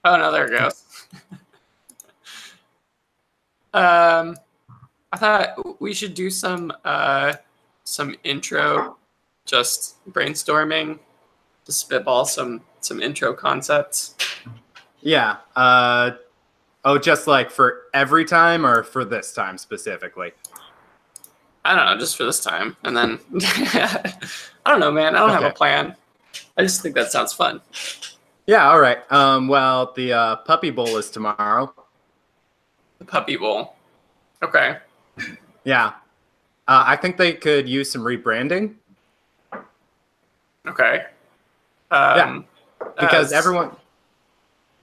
Oh no, there it goes. I thought we should do some intro, just brainstorming, to spitball some intro concepts. Yeah. Oh, just like for every time or for this time specifically? I don't know, just for this time. And then, I don't know, man. I don't have a plan. I just think that sounds fun. Yeah, all right. Well, the Puppy Bowl is tomorrow. The Puppy Bowl. Okay. Yeah. I think they could use some rebranding. Okay. Yeah. Because everyone...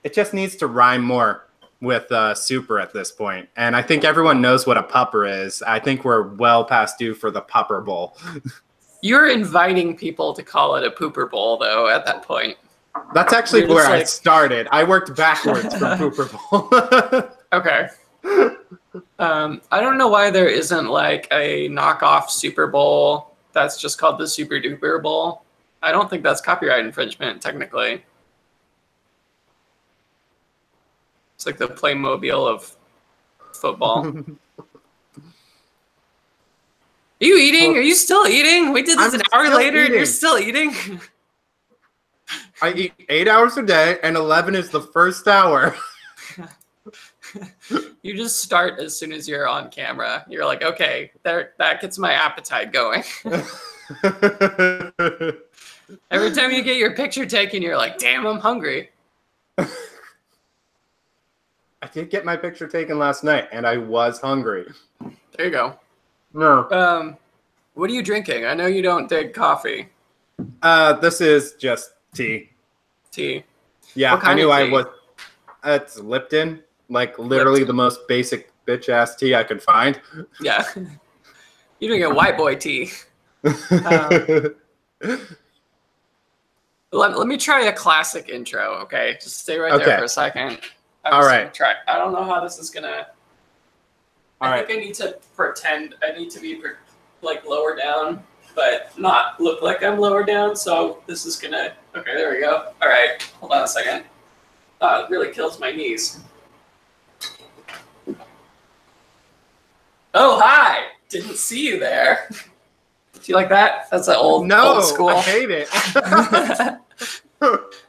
It just needs to rhyme more with super at this point. And I think everyone knows what a pupper is. I think we're well past due for the Pupper Bowl. You're inviting people to call it a pooper bowl, though, at that point. That's actually where I started. I worked backwards from pooper bowl. Okay. I don't know why there isn't like a knockoff Super Bowl that's just called the Super Duper Bowl. I don't think that's copyright infringement, technically. It's like the Playmobil of football. Are you eating? Are you still eating? We did this an hour later and you're still eating? I eat 8 hours a day and 11 is the first hour. You just start as soon as you're on camera. You're like, okay, that gets my appetite going. Every time you get your picture taken, you're like, damn, I'm hungry. I did get my picture taken last night, and I was hungry. There you go. No. What are you drinking? I know you don't dig coffee. This is just tea. Tea. Yeah, I knew I was. It's Lipton, like literally the most basic bitch-ass tea I could find. Yeah. You're doing a white boy tea. Let me try a classic intro, okay? Just stay right there for a second. All right. Try. I don't know how this is gonna. I think I need to pretend. I need to be like lower down, but not look like I'm lower down. So this is gonna. Okay, there we go. All right, hold on a second. It really kills my knees. Oh, hi! Didn't see you there. Do you like that? That's an old school. I hate it.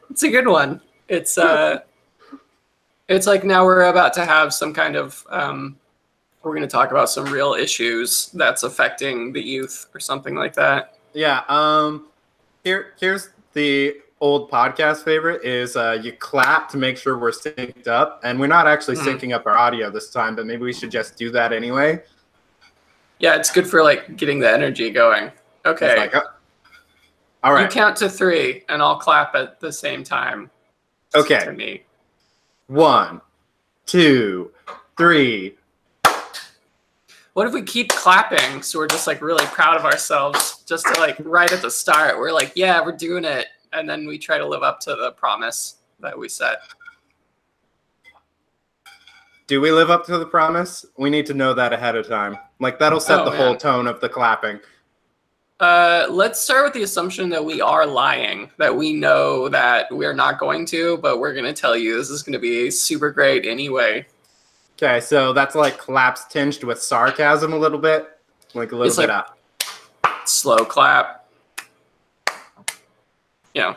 It's a good one. It's like now we're about to have some kind of, we're going to talk about some real issues that's affecting the youth or something like that. Yeah. Here's the old podcast favorite is you clap to make sure we're synced up. And we're not actually syncing up our audio this time, but maybe we should just do that anyway. Yeah, it's good for like getting the energy going. Okay. Like, all right. You count to 3 and I'll clap at the same time. Okay. To me. 1, 2, 3. What if we keep clapping so we're just like really proud of ourselves just to like right at the start we're like, yeah, we're doing it, and then we try to live up to the promise that we set. Do we live up to the promise? We need to know that ahead of time. Like that'll set the whole tone of the clapping. Let's start with the assumption that we are lying, that we know that we're not going to, but we're going to tell you this is going to be super great anyway. Okay, so that's like claps tinged with sarcasm a little bit, like a little bit up. Slow clap. Yeah.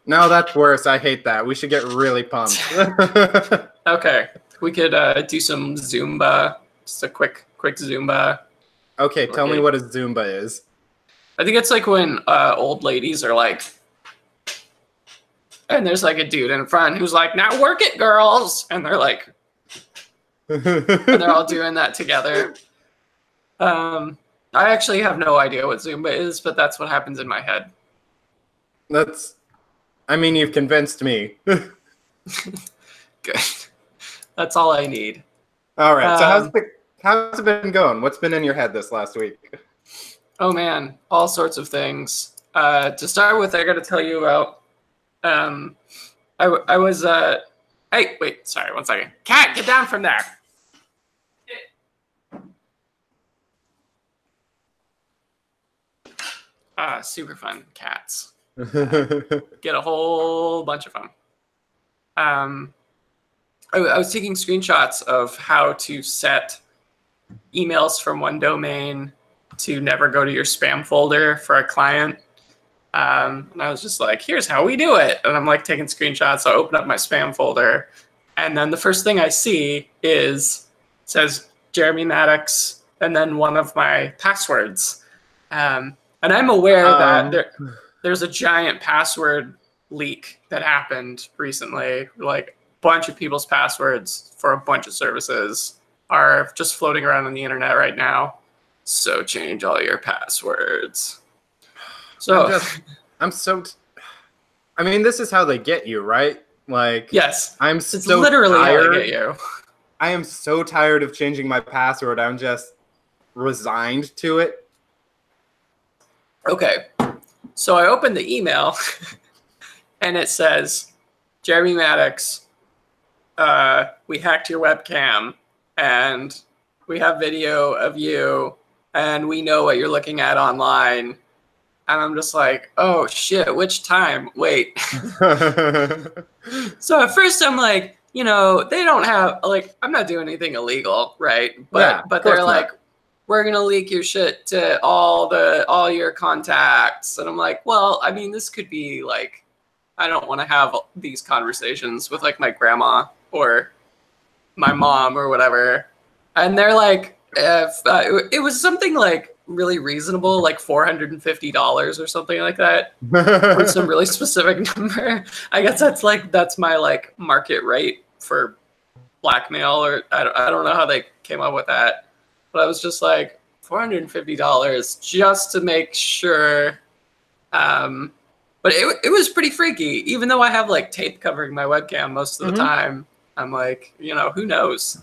No, that's worse. I hate that. We should get really pumped. Okay, we could do some Zumba, just a quick Zumba. Okay, tell me what a Zumba is. I think it's like when old ladies are like, and there's like a dude in front who's like, now work it, girls. And they're like, and they're all doing that together. I actually have no idea what Zumba is, but that's what happens in my head. I mean, you've convinced me. Good. That's all I need. All right, so how's it been going? What's been in your head this last week? Oh man, all sorts of things. To start with, I got to tell you about. I was. Hey, wait. Sorry, 1 second. Cat, get down from there. Super fun cats. Get a whole bunch of them. I was taking screenshots of how to set emails from one domain to never go to your spam folder for a client. And I was just like, here's how we do it. And I'm like taking screenshots. So I open up my spam folder. And then the first thing I see says Jeremy Maddox and then one of my passwords. And I'm aware that there's a giant password leak that happened recently. Like a bunch of people's passwords for a bunch of services are just floating around on the internet right now. So change all your passwords. So I mean, this is how they get you, right? Like, yes, it's so literally tired. How they get you. I am so tired of changing my password. I'm just resigned to it. Okay, so I opened the email, and it says, Jeremy Maddox, we hacked your webcam, and we have video of you, and we know what you're looking at online. And I'm just like, oh, shit, which time? Wait. So at first I'm like, they don't have, like, I'm not doing anything illegal, right? But they're like, we're going to leak your shit to all your contacts. And I'm like, well, I mean, this could be like, I don't want to have these conversations with like my grandma or my mom or whatever. And they're like, if it was something like really reasonable, like $450 or something like that, or some really specific number. I guess that's my like market rate for blackmail, or I don't know how they came up with that, but I was just like $450 just to make sure. But it was pretty freaky, even though I have like tape covering my webcam most of the time. I'm like, who knows?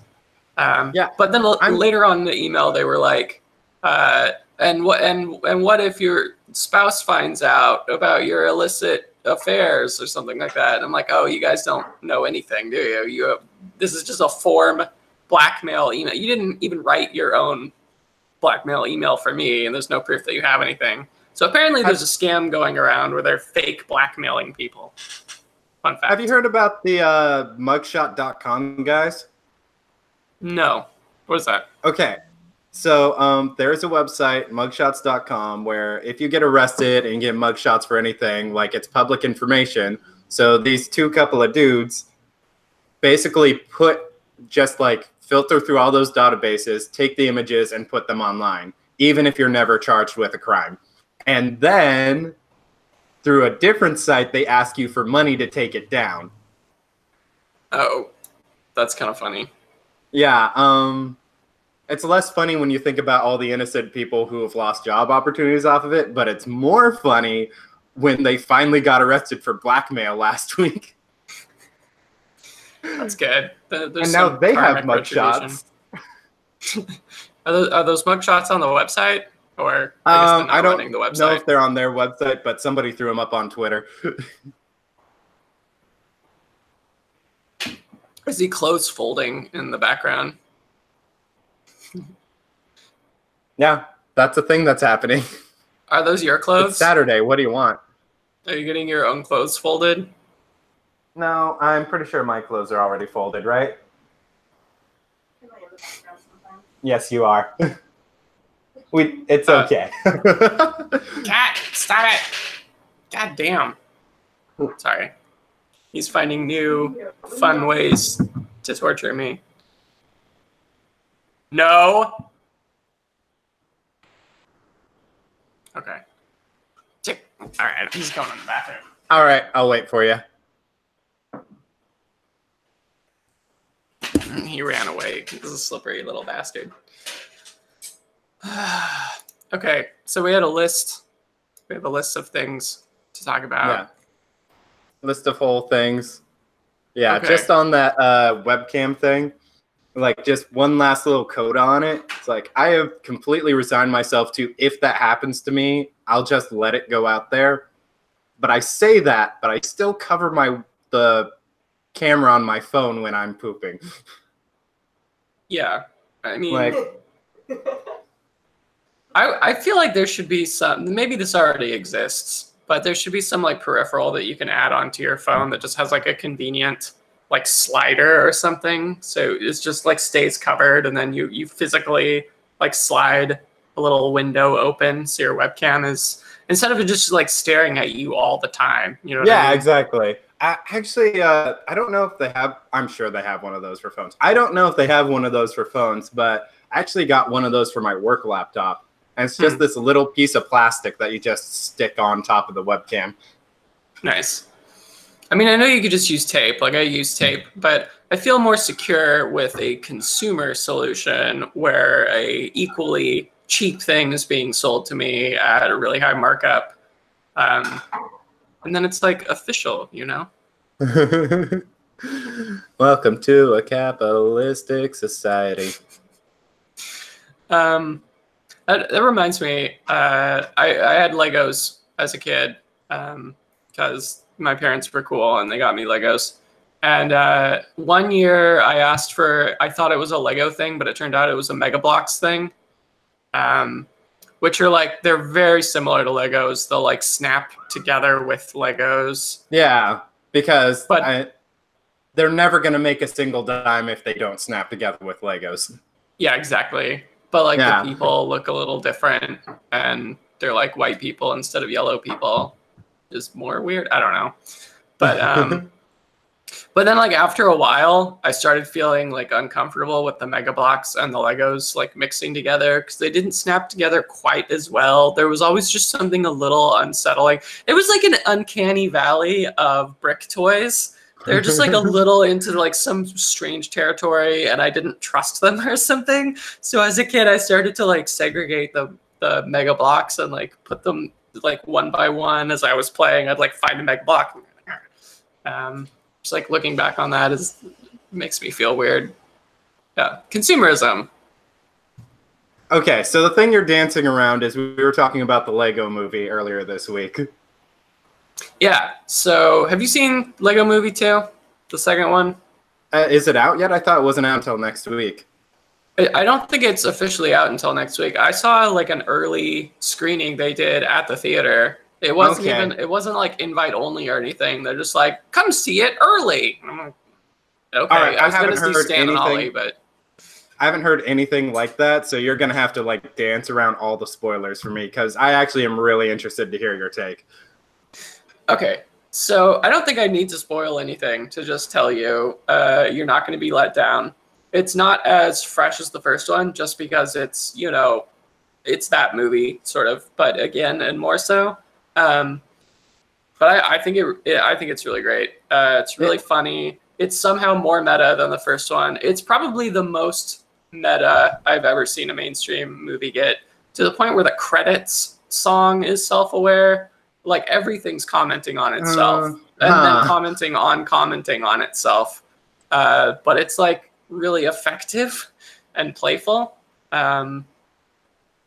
But then later on in the email, they were like, and what if your spouse finds out about your illicit affairs or something like that? And I'm like, oh, you guys don't know anything, do you? This is just a form blackmail email. You didn't even write your own blackmail email for me, and there's no proof that you have anything. So apparently there's a scam going around where they're fake blackmailing people. Fun fact. Have you heard about the mugshot.com guys? No. What is that? Okay. So there's a website, mugshots.com, where if you get arrested and get mugshots for anything, like it's public information. So these couple of dudes basically filter through all those databases, take the images and put them online, even if you're never charged with a crime. And then through a different site, they ask you for money to take it down. Oh, that's kind of funny. Yeah. It's less funny when you think about all the innocent people who have lost job opportunities off of it, but it's more funny when they finally got arrested for blackmail last week. That's good. And now they have mugshots. Are those mugshots on the website? Or I don't know if they're on their website, but somebody threw them up on Twitter. Is he clothes folding in the background? Yeah, that's a thing that's happening. Are those your clothes? It's Saturday. What do you want? Are you getting your own clothes folded? No, I'm pretty sure my clothes are already folded, right? Yes, you are. It's okay. Cat, stop it. God damn. Sorry. He's finding new fun ways to torture me. No. Okay. All right, he's going in the bathroom. All right, I'll wait for you. He ran away. He's a slippery little bastard. Okay, so we had a list. We have a list of things to talk about. Yeah. List of whole things. Yeah, okay. Just on that webcam thing, like just one last little coda on it. It's like I have completely resigned myself to, if that happens to me, I'll just let it go out there. But I say that, but I still cover the camera on my phone when I'm pooping. Yeah, I mean, like, I feel like there should be some, maybe this already exists, but there should be some like peripheral that you can add onto your phone that just has like a convenient like slider or something. So it's just like stays covered, and then you physically like slide a little window open so your webcam is, instead of it just like staring at you all the time. You know what I mean? Exactly. Actually, I don't know if they have. I'm sure they have one of those for phones. I don't know if they have one of those for phones, but I actually got one of those for my work laptop. And it's just this little piece of plastic that you just stick on top of the webcam. Nice. I mean, I know you could just use tape. Like I use tape, but I feel more secure with a consumer solution where a equally cheap thing is being sold to me at a really high markup. And then it's like official, you know? Welcome to a capitalistic society. That reminds me, I had Legos as a kid because my parents were cool and they got me Legos. And one year I asked for, I thought it was a Lego thing, but it turned out it was a Mega Bloks thing, which are like, they're very similar to Legos. They'll like snap together with Legos. Yeah, because they're never going to make a single dime if they don't snap together with Legos. Yeah, exactly. But like the people look a little different and they're like white people instead of yellow people. Just more weird. I don't know. But but then like after a while, I started feeling like uncomfortable with the Mega Bloks and the Legos like mixing together because they didn't snap together quite as well. There was always just something a little unsettling. It was like an uncanny valley of brick toys. They're just like a little into like some strange territory and I didn't trust them or something. So as a kid, I started to like segregate the Mega Bloks and like put them like one by one as I was playing. I'd like find a Mega Block. Just like looking back on that makes me feel weird. Yeah, consumerism. Okay, so the thing you're dancing around is we were talking about the Lego movie earlier this week. Yeah, so have you seen Lego Movie 2, the second one? Is it out yet? I thought it wasn't out until next week. I don't think it's officially out until next week. I saw like an early screening they did at the theater. It wasn't it wasn't like invite only or anything. They're just like, come see it early. I'm like, okay, right, I was going to see Stan and Ollie, but I haven't heard anything like that, so you're going to have to like dance around all the spoilers for me because I actually am really interested to hear your take. Okay, so I don't think I need to spoil anything to just tell you you're not going to be let down. It's not as fresh as the first one just because it's, you know, it's that movie sort of, but again, and more so. But I think it's really great. It's really funny. It's somehow more meta than the first one. It's probably the most meta I've ever seen a mainstream movie get, to the point where the credits song is self-aware. Like everything's commenting on itself and then commenting on itself. But it's like really effective and playful. Yeah,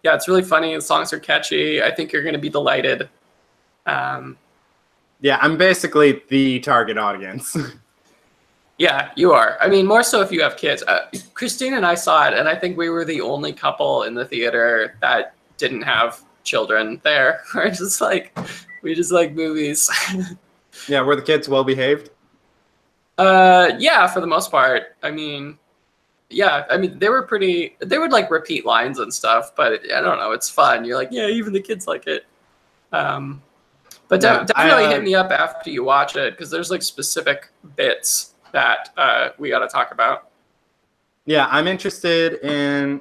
it's really funny. The songs are catchy. I think you're going to be delighted. Yeah, I'm basically the target audience. Yeah, you are. I mean, more so if you have kids. Christine and I saw it, and I think we were the only couple in the theater that didn't have children there. We just like movies. Yeah, were the kids well behaved? Yeah, for the most part. I mean, yeah, I mean, they would like repeat lines and stuff, but I don't know, it's fun. You're like, yeah, even the kids like it. But definitely hit me up after you watch it, because there's like specific bits that we got to talk about. Yeah, I'm interested in...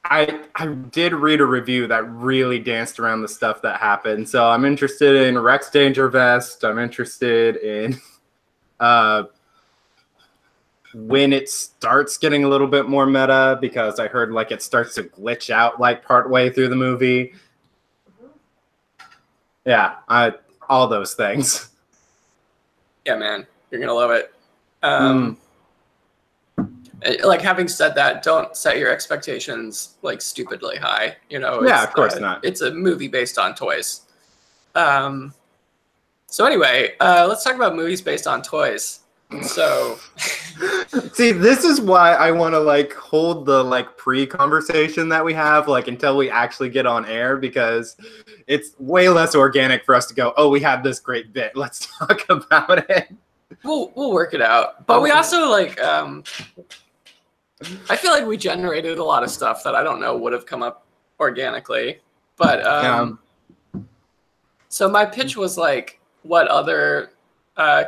I did read a review that really danced around the stuff that happened. So I'm interested in Rex Dangervest. I'm interested in when it starts getting a little bit more meta, because I heard like it starts to glitch out like partway through the movie. Yeah, all those things. Yeah, man, you're gonna love it. Like, having said that, don't set your expectations like stupidly high. You know. Yeah, of course not. It's a movie based on toys. So anyway, let's talk about movies based on toys. So, see, this is why I want to like hold the like pre-conversation that we have like until we actually get on air, because it's way less organic for us to go, oh, we had this great bit, let's talk about it. We'll work it out. But we also like I feel like we generated a lot of stuff that I don't know would have come up organically. But so my pitch was like what other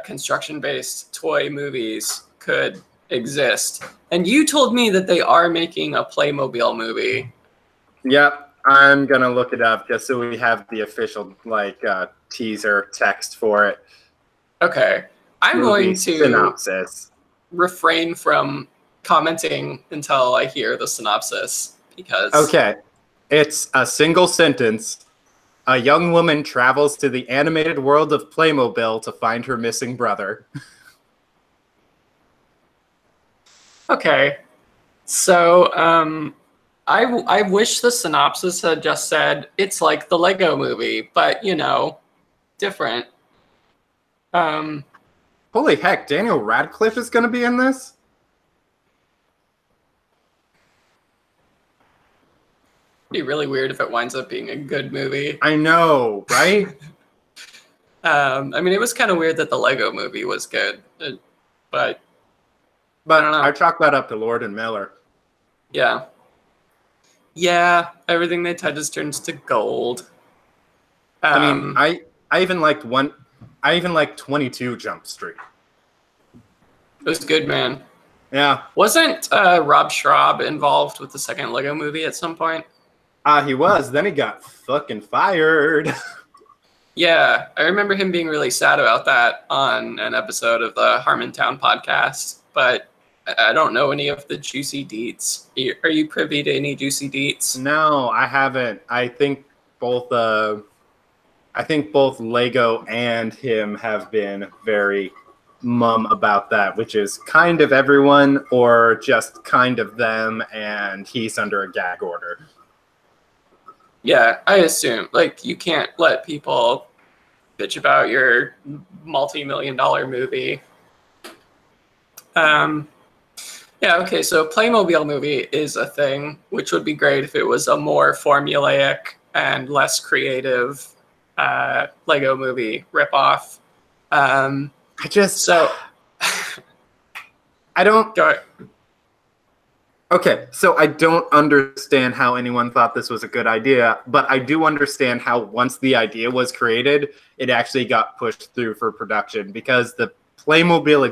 construction-based toy movies could exist. And you told me that they are making a Playmobil movie. Yep, I'm gonna look it up just so we have the official like teaser text for it. Okay, I'm going to synopsis. Refrain from commenting until I hear the synopsis because okay, it's a single sentence. A young woman travels to the animated world of Playmobil to find her missing brother. Okay, so I wish the synopsis had just said it's like the Lego movie, but you know, different. Holy heck, Daniel Radcliffe is going to be in this? It'd be really weird if it winds up being a good movie. I know, right? I mean, it was kind of weird that the Lego movie was good, but I don't know. I chalk that up to Lord and Miller. Yeah. Yeah, everything they touch just turns to gold. I mean, I even liked 22 Jump Street. It was good, man. Yeah. Wasn't Rob Schrab involved with the second Lego movie at some point? He was. Then he got fucking fired. Yeah, I remember him being really sad about that on an episode of the Harmontown podcast, but I don't know any of the juicy deets. Are you privy to any juicy deets? No, I haven't. I think both Lego and him have been very mum about that, which is kind of everyone or just kind of them, and he's under a gag order. Yeah, I assume. Like, you can't let people bitch about your multi-million-dollar movie. Yeah, okay, so Playmobil movie is a thing, which would be great if it was a more formulaic and less creative Lego movie ripoff. I don't... Go ahead. Okay, so I don't understand how anyone thought this was a good idea, but I do understand how once the idea was created, it actually got pushed through for production because the Playmobil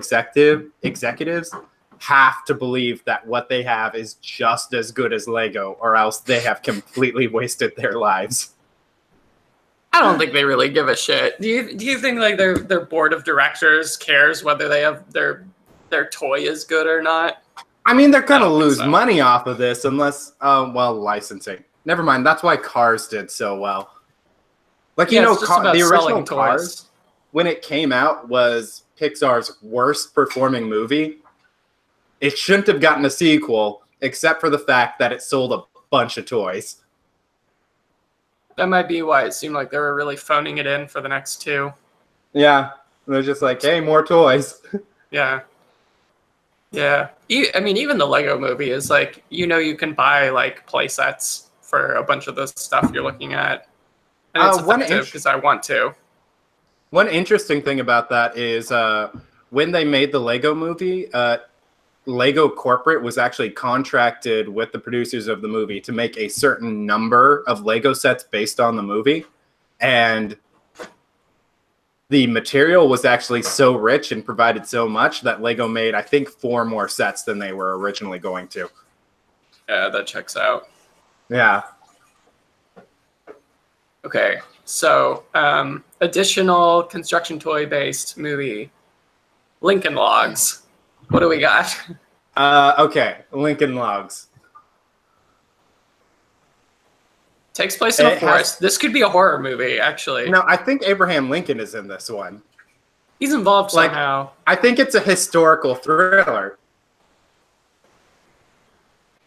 executives have to believe that what they have is just as good as Lego, or else they have completely wasted their lives. I don't think they really give a shit. Do you think like their board of directors cares whether they have their toy is good or not? I mean, they're gonna lose money off of this unless, licensing. Never mind. That's why Cars did so well. Like, yeah, the original Cars, when it came out, was Pixar's worst performing movie. It shouldn't have gotten a sequel, except for the fact that it sold a bunch of toys. That might be why it seemed like they were really phoning it in for the next two. Yeah, they're just like, hey, more toys. Yeah. Yeah. I mean, even the Lego movie is like, you can buy like play sets for a bunch of the stuff you're looking at. And it's effective because I want to. One interesting thing about that is when they made the Lego movie, Lego corporate was actually contracted with the producers of the movie to make a certain number of Lego sets based on the movie. And the material was actually so rich and provided so much that Lego made, I think, 4 more sets than they were originally going to. Yeah, that checks out. Yeah. Okay, so additional construction toy-based movie, Lincoln Logs. What do we got? Okay, Lincoln Logs. Takes place in a forest. This could be a horror movie, actually. No, I think Abraham Lincoln is in this one. He's involved somehow. I think it's a historical thriller.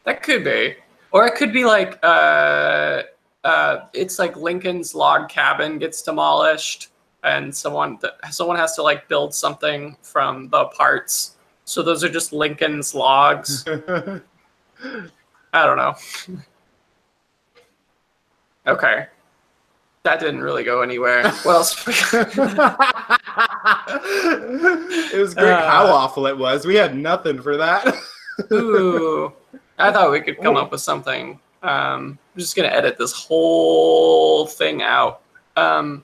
That could be. Or it could be like, it's like Lincoln's log cabin gets demolished, and someone has to like build something from the parts. So those are just Lincoln's logs. I don't know. Okay. That didn't really go anywhere. What else? It was great how awful it was. We had nothing for that. Ooh, I thought we could come up with something. I'm just gonna edit this whole thing out. Okay.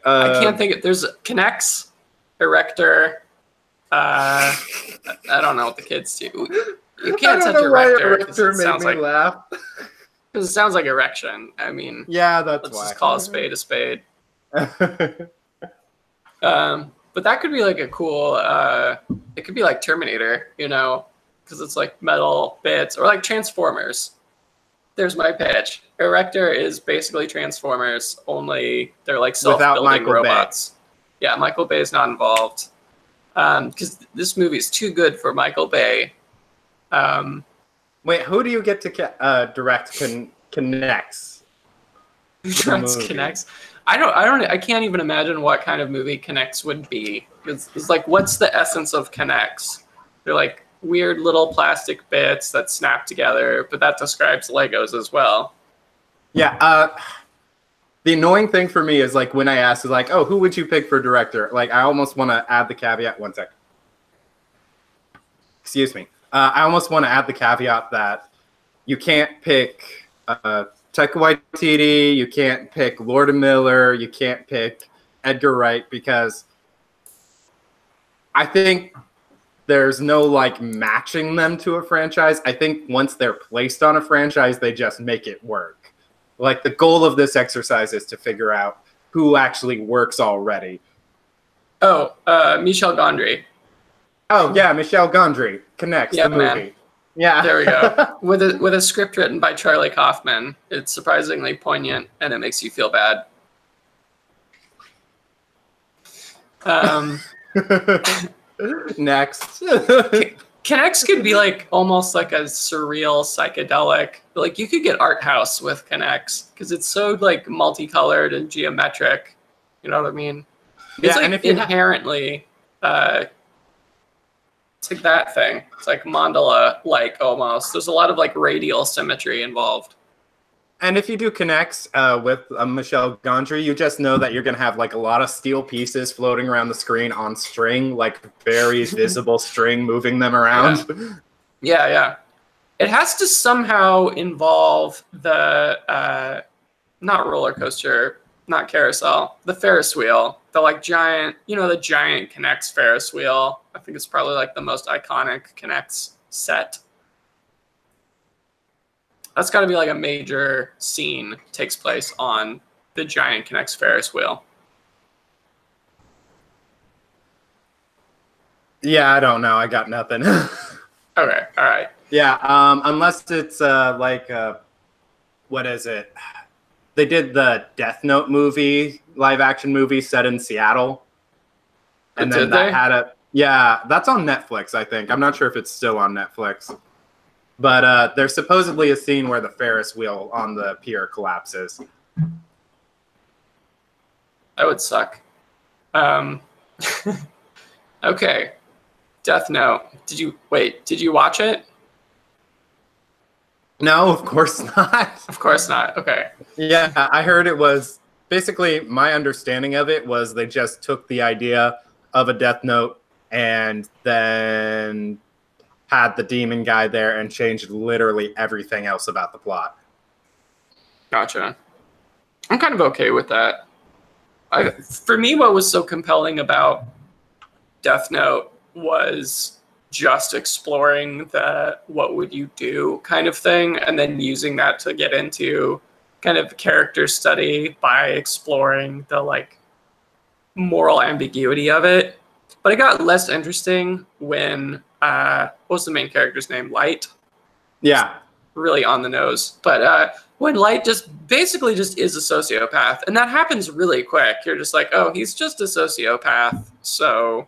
I can't think of. There's Connects, Erector. I don't know what the kids do. You can't touch Erector. Erector made me laugh. Because it sounds like erection. I mean, yeah, that's let's why. just call a spade a spade. But that could be like a cool. It could be like Terminator, you know, because it's like metal bits, or like Transformers. There's my pitch. Erector is basically Transformers, only they're like self-building robots. Bay. Yeah, Michael Bay is not involved because this movie is too good for Michael Bay. Wait, who do you get to direct Connects? Who directs Connects? I can't even imagine what kind of movie Connects would be. It's like, what's the essence of Connects? They're like weird little plastic bits that snap together, but that describes Legos as well. Yeah. The annoying thing for me is like when I ask, is like, oh, who would you pick for director? Like, I almost want to add the caveat. One sec. Excuse me. I almost want to add the caveat that you can't pick Taika Waititi, you can't pick Lord and Miller, you can't pick Edgar Wright, because I think there's no like matching them to a franchise. I think once they're placed on a franchise, they just make it work. Like the goal of this exercise is to figure out who actually works already. Oh, Michel Gondry. Oh yeah, Michel Gondry connects the movie. Man. Yeah, there we go. With a script written by Charlie Kaufman, it's surprisingly poignant and it makes you feel bad. Next, Connects could be like almost like a surreal psychedelic. Like you could get art house with Connects because it's so like multicolored and geometric. You know what I mean? It's like, and if inherently. It's like that thing. It's like mandala-like almost. There's a lot of like radial symmetry involved. And if you do Connects with Michel Gondry, you just know that you're going to have like a lot of steel pieces floating around the screen on string, like very visible string moving them around. Yeah. It has to somehow involve the, not roller coaster, not carousel, the Ferris wheel. The like giant, the giant Connects Ferris wheel. I think it's probably like the most iconic Connects set. That's got to be like a major scene takes place on the giant Connects Ferris wheel. Yeah, I don't know. I got nothing. Okay, all right. Yeah, unless it's what is it? They did the Death Note movie, live action movie set in Seattle. And then that had a, yeah, that's on Netflix, I think. I'm not sure if it's still on Netflix. But there's supposedly a scene where the Ferris wheel on the pier collapses. That would suck. Okay. Death Note. Did you watch it? No, of course not. Of course not. Okay. Yeah, I heard it was basically, my understanding of it was they just took the idea of a Death Note and then had the demon guy there and changed literally everything else about the plot. Gotcha. I'm kind of okay with that. For me, what was so compelling about Death Note was just exploring the what would you do kind of thing, and then using that to get into kind of character study by exploring the like moral ambiguity of it. But it got less interesting when what's the main character's name? Light. Yeah. Really on the nose. But when Light just basically just is a sociopath, and that happens really quick. You're just like, oh, he's just a sociopath. So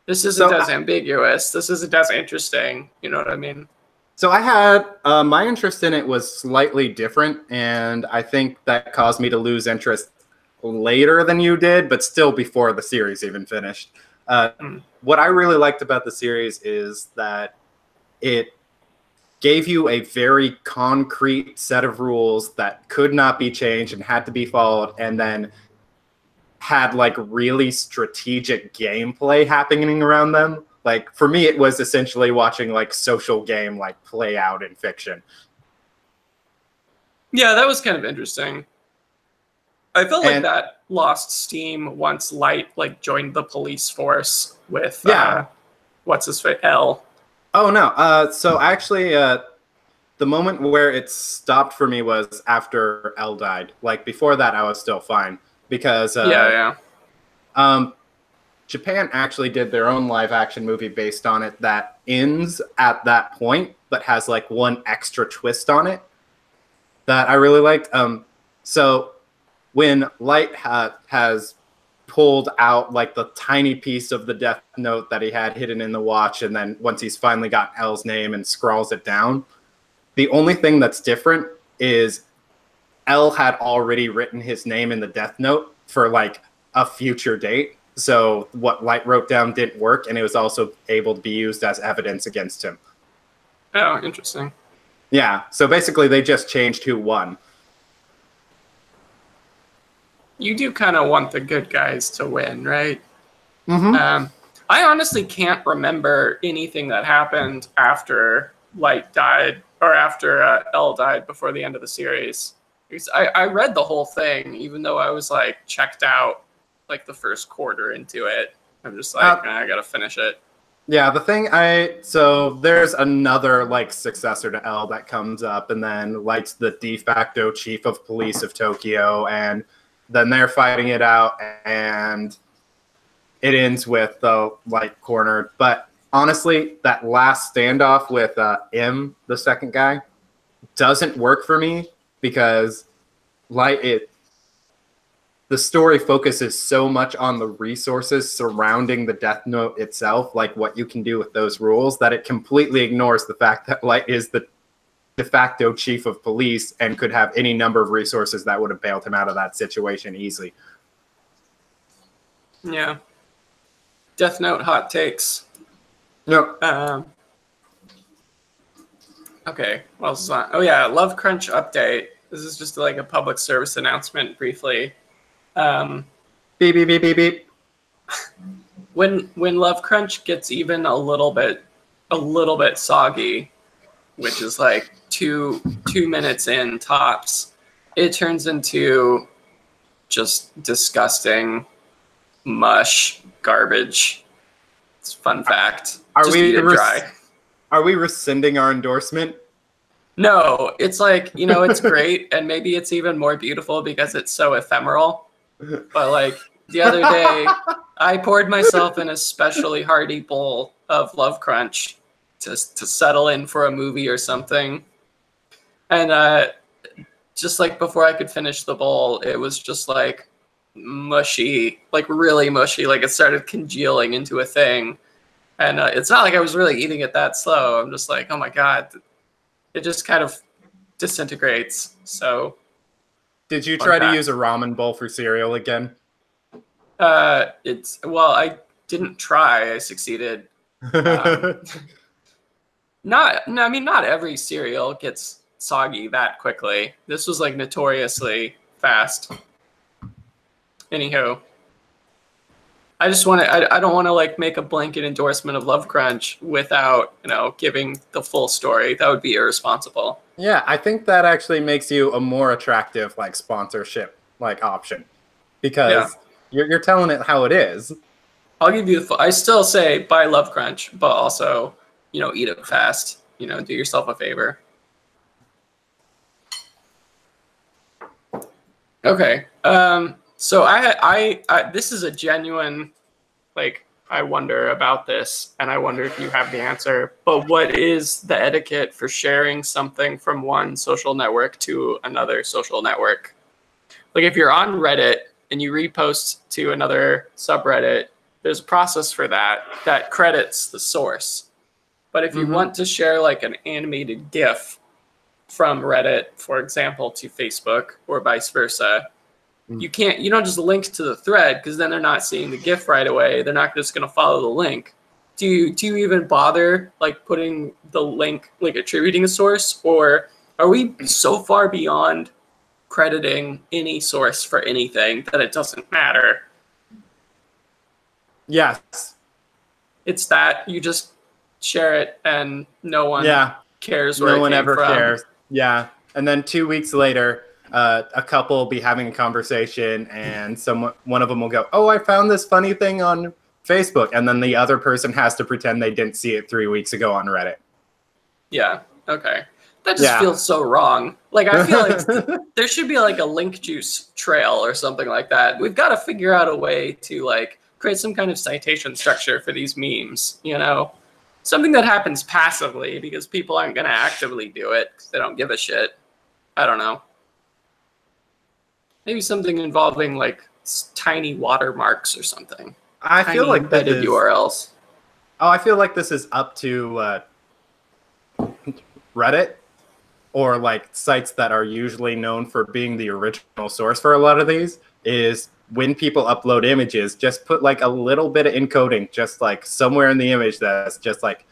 this isn't as ambiguous. This isn't as interesting. You know what I mean? So I had, my interest in it was slightly different, and I think that caused me to lose interest later than you did, but still before the series even finished. What I really liked about the series is that it gave you a very concrete set of rules that could not be changed and had to be followed, and then had like really strategic gameplay happening around them. Like for me, it was essentially watching like social game like play out in fiction. Yeah, that was kind of interesting. I felt like that lost steam once Light like joined the police force with what's his face, L. Oh no. So actually, the moment where it stopped for me was after L died. Like before that, I was still fine because Japan actually did their own live action movie based on it that ends at that point, but has like one extra twist on it that I really liked. So when Light has pulled out like the tiny piece of the Death Note that he had hidden in the watch, and then once he's finally got L's name and scrawls it down, the only thing that's different is L had already written his name in the Death Note for like a future date. So what Light wrote down didn't work, and it was also able to be used as evidence against him. Oh, interesting. Yeah, so basically they just changed who won. You do kind of want the good guys to win, right? Mm-hmm. I honestly can't remember anything that happened after Light died, or after L died before the end of the series. Because I read the whole thing, even though I was like checked out like the first quarter into it. I'm just like, I gotta finish it. Yeah, the thing so there's another like successor to L that comes up, and then Light's the de facto chief of police of Tokyo, and then they're fighting it out, and it ends with the Light cornered. But honestly, that last standoff with M, the second guy, doesn't work for me because the story focuses so much on the resources surrounding the Death Note itself, like what you can do with those rules, that it completely ignores the fact that Light is the de facto chief of police and could have any number of resources that would have bailed him out of that situation easily. Yeah. Death Note hot takes. No. Okay, what else is on? Oh yeah, Love Crunch update. This is just like a public service announcement briefly. Beep, beep, beep, beep, beep. When Love Crunch gets even a little bit soggy, which is like two minutes in tops, it turns into just disgusting mush garbage. It's a fun fact. Are we rescinding our endorsement? No, it's like, it's great, and maybe it's even more beautiful because it's so ephemeral. But like the other day, I poured myself an especially hearty bowl of Love Crunch to settle in for a movie or something. And just like before I could finish the bowl, it was just like mushy, like really mushy. Like it started congealing into a thing. And it's not like I was really eating it that slow. I'm just like, oh my God, it just kind of disintegrates. So did you try to use a ramen bowl for cereal again? I didn't try. I succeeded. Not every cereal gets soggy that quickly. This was like notoriously fast. Anywho, I don't want to like make a blanket endorsement of Love Crunch without, giving the full story. That would be irresponsible. Yeah, I think that actually makes you a more attractive like sponsorship like option because you're telling it how it is. I'll give you I still say buy Love Crunch, but also, eat it fast. Do yourself a favor. Okay. So I this is a genuine, like, I wonder about this, and I wonder if you have the answer. But what is the etiquette for sharing something from one social network to another social network? Like, if you're on Reddit and you repost to another subreddit, there's a process for that credits the source. But if you want to share like an animated GIF from Reddit, for example, to Facebook or vice versa, you don't just link to the thread because then they're not seeing the GIF right away. They're not just going to follow the link. Do you even bother like putting the link, like attributing a source, or are we so far beyond crediting any source for anything that it doesn't matter? Yes. It's that you just share it and no one cares where no one it came ever from. cares. Yeah. And then 2 weeks later, a couple will be having a conversation and one of them will go, oh, I found this funny thing on Facebook. And then the other person has to pretend they didn't see it 3 weeks ago on Reddit. Yeah. Okay. That just feels so wrong. Like, I feel like there should be like a link juice trail or something like that. We've got to figure out a way to like create some kind of citation structure for these memes, you know? Something that happens passively because people aren't going to actively do it because they don't give a shit. I don't know. Maybe something involving like tiny watermarks or something. I feel like embedded URLs. Oh, I feel like this is up to Reddit or like sites that are usually known for being the original source for a lot of these. Is when people upload images, just put like a little bit of encoding, just like somewhere in the image that's just like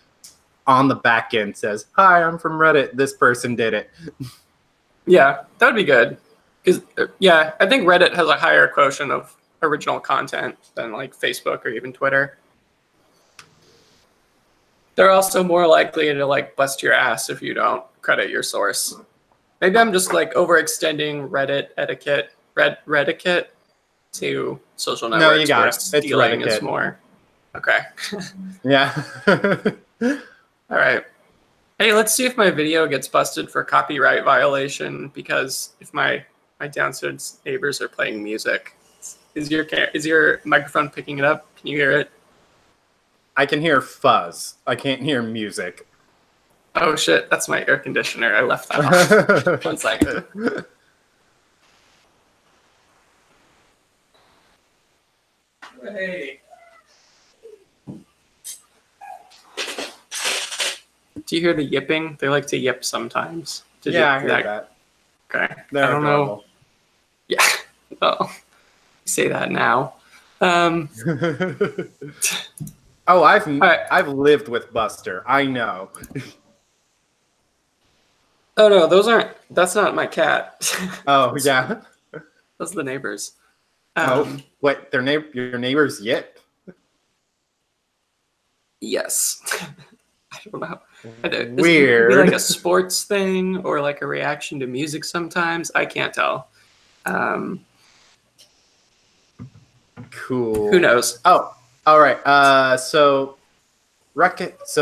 on the back end says, hi, I'm from Reddit. This person did it. Yeah, that would be good. Because, yeah, I think Reddit has a higher quotient of original content than like Facebook or even Twitter. They're also more likely to like bust your ass if you don't credit your source. Maybe I'm just like overextending Reddit etiquette, Reddit to social networks. No, you got it. Stealing is more. Okay. Yeah. All right. Hey, let's see if my video gets busted for copyright violation because if my downstairs neighbors are playing music. Is your microphone picking it up? Can you hear it? I can hear fuzz. I can't hear music. Oh shit, that's my air conditioner. I left that off. 1 second. Hey. Do you hear the yipping? They like to yip sometimes. I heard that. Okay. They're I don't adorable. know. Yeah. Oh, you say that now. Oh, I've lived with Buster. I know. Oh no, that's not my cat. Oh yeah. Those are the neighbors. Wait, your neighbors yip? Yes. I don't know. Weird. Is it like a sports thing or like a reaction to music sometimes? I can't tell. Cool. Who knows? Oh, all right. So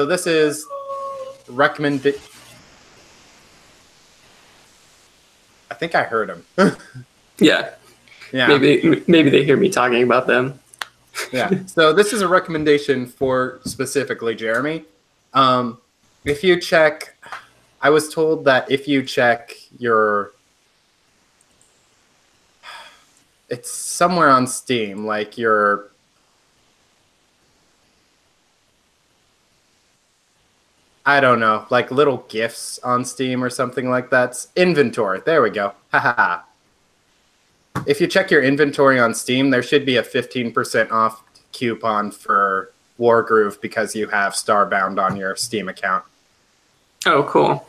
this is recommended. I think I heard him. Yeah. Maybe they hear me talking about them. Yeah. So this is a recommendation for specifically Jeremy. If you check, I was told that if you check it's somewhere on Steam, like I don't know, like little GIFs on Steam or something like that. Inventory. There we go. Haha. If you check your inventory on Steam, there should be a 15% off coupon for Wargroove because you have Starbound on your Steam account. Oh, cool.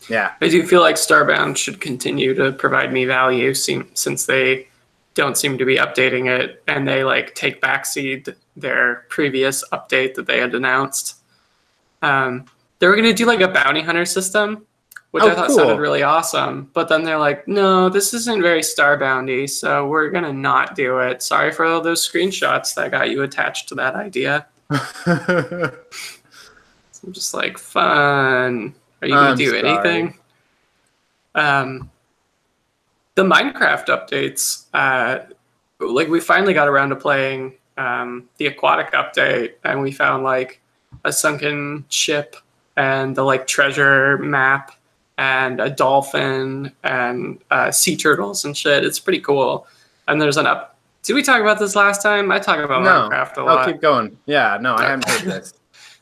Yeah. I do feel like Starbound should continue to provide me value since they don't seem to be updating it and they like take backseat their previous update that they had announced. They were going to do like a bounty hunter system, which I thought sounded really awesome. But then they're like, no, this isn't very Starboundy, so we're going to not do it. Sorry for all those screenshots that got you attached to that idea. So I'm just like, fun. Are you going to do anything? The Minecraft updates, like we finally got around to playing the aquatic update, and we found like a sunken ship and the like treasure map and a dolphin and sea turtles and shit. It's pretty cool. And there's did we talk about this last time? I talk about Minecraft a lot. Oh, keep going. Yeah, no, I haven't heard this.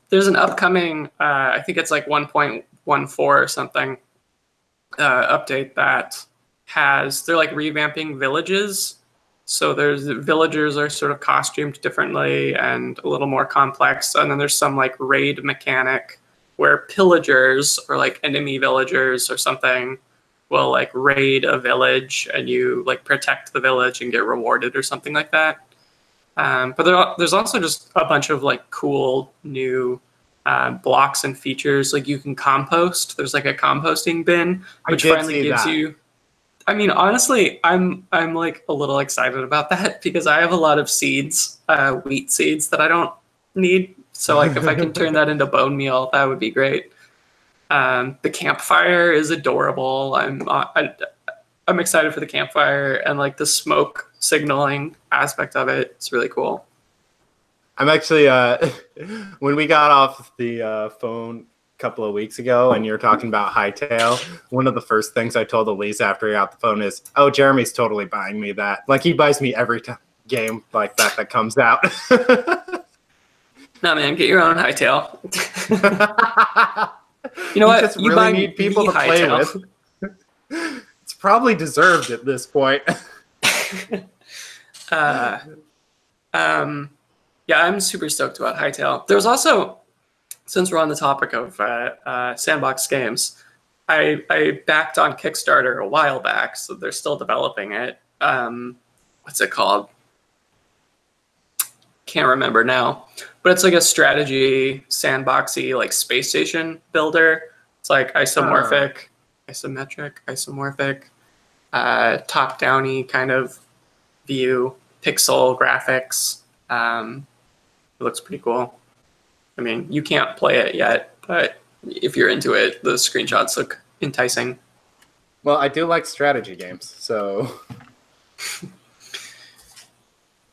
There's an upcoming, I think it's like 1.14 or something, update that they're like revamping villages. So villagers are sort of costumed differently and a little more complex. And then there's some like raid mechanic where pillagers or like enemy villagers or something will like raid a village and you like protect the village and get rewarded or something like that. But there's also just a bunch of like cool new blocks and features. Like you can compost. There's like a composting bin, which finally gives you. I mean, honestly, I'm like a little excited about that because I have a lot of seeds, wheat seeds that I don't need. So like if I can turn that into bone meal, that would be great. The campfire is adorable. I'm excited for the campfire and like the smoke signaling aspect of it. It's really cool. I'm actually when we got off the phone a couple of weeks ago and you're talking about Hightail, one of the first things I told Elise after I got the phone is, "Oh, Jeremy's totally buying me that. Like he buys me every game like that comes out." No, man, get your own Hightail. You know what? Just you really need people to play with. It's probably deserved at this point. Yeah, I'm super stoked about Hightail. There's also, since we're on the topic of sandbox games, I backed on Kickstarter a while back, so they're still developing it. What's it called? Can't remember now. But it's like a strategy, sandboxy, like space station builder. It's like isometric, top-downy kind of view, pixel graphics. It looks pretty cool. I mean, you can't play it yet, but if you're into it, the screenshots look enticing. Well, I do like strategy games, so...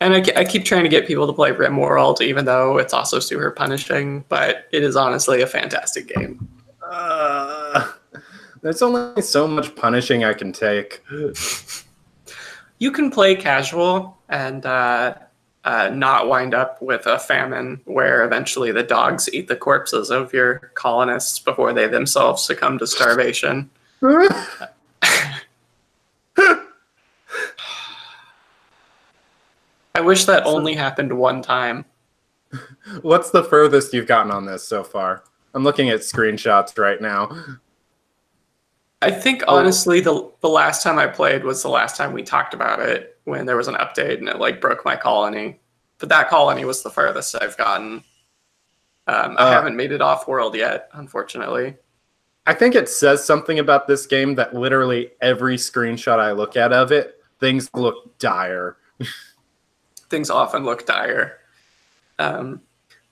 And I keep trying to get people to play RimWorld, even though it's also super punishing, but it is honestly a fantastic game. There's only so much punishing I can take. You can play casual and not wind up with a famine where eventually the dogs eat the corpses of your colonists before they themselves succumb to starvation. I wish that only happened one time. What's the furthest you've gotten on this so far? I'm looking at screenshots right now. I think, honestly, the last time I played was the last time we talked about it when there was an update and it like broke my colony. But that colony was the furthest I've gotten. I haven't made it off-world yet, unfortunately. I think it says something about this game that literally every screenshot I look at of it, things look dire. Things often look dire. The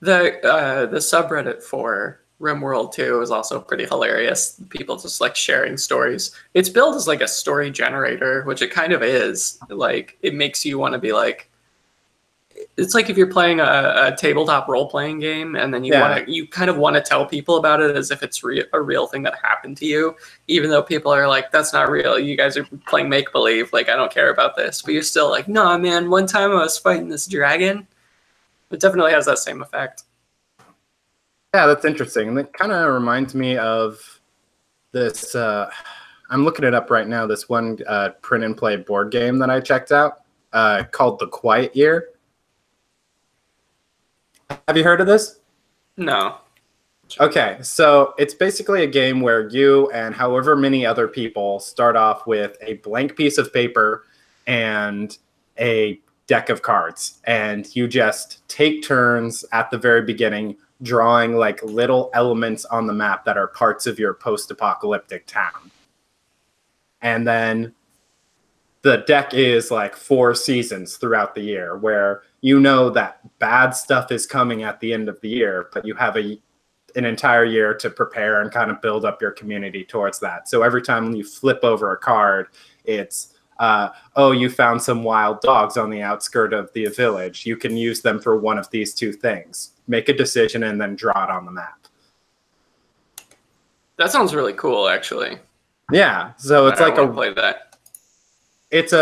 subreddit for RimWorld 2 is also pretty hilarious. People just like sharing stories. It's built as like a story generator, which it kind of is. Like it makes you want to be like, it's like if you're playing a tabletop role-playing game and then you kind of want to tell people about it as if it's a real thing that happened to you, even though people are like, that's not real. You guys are playing make-believe. Like, I don't care about this. But you're still like, nah, man, one time I was fighting this dragon. It definitely has that same effect. Yeah, that's interesting. And it kind of reminds me of this, I'm looking it up right now, this one print-and-play board game that I checked out called The Quiet Year. Have you heard of this? No. Okay, so it's basically a game where you and however many other people start off with a blank piece of paper and a deck of cards. And you just take turns at the very beginning drawing like little elements on the map that are parts of your post-apocalyptic town. And then the deck is like 4 seasons throughout the year where you know that bad stuff is coming at the end of the year, but you have an entire year to prepare and kind of build up your community towards that. So every time you flip over a card, it's, oh, you found some wild dogs on the outskirt of the village. You can use them for one of these 2 things. Make a decision and then draw it on the map. That sounds really cool, actually. Yeah, so it's like play that. It's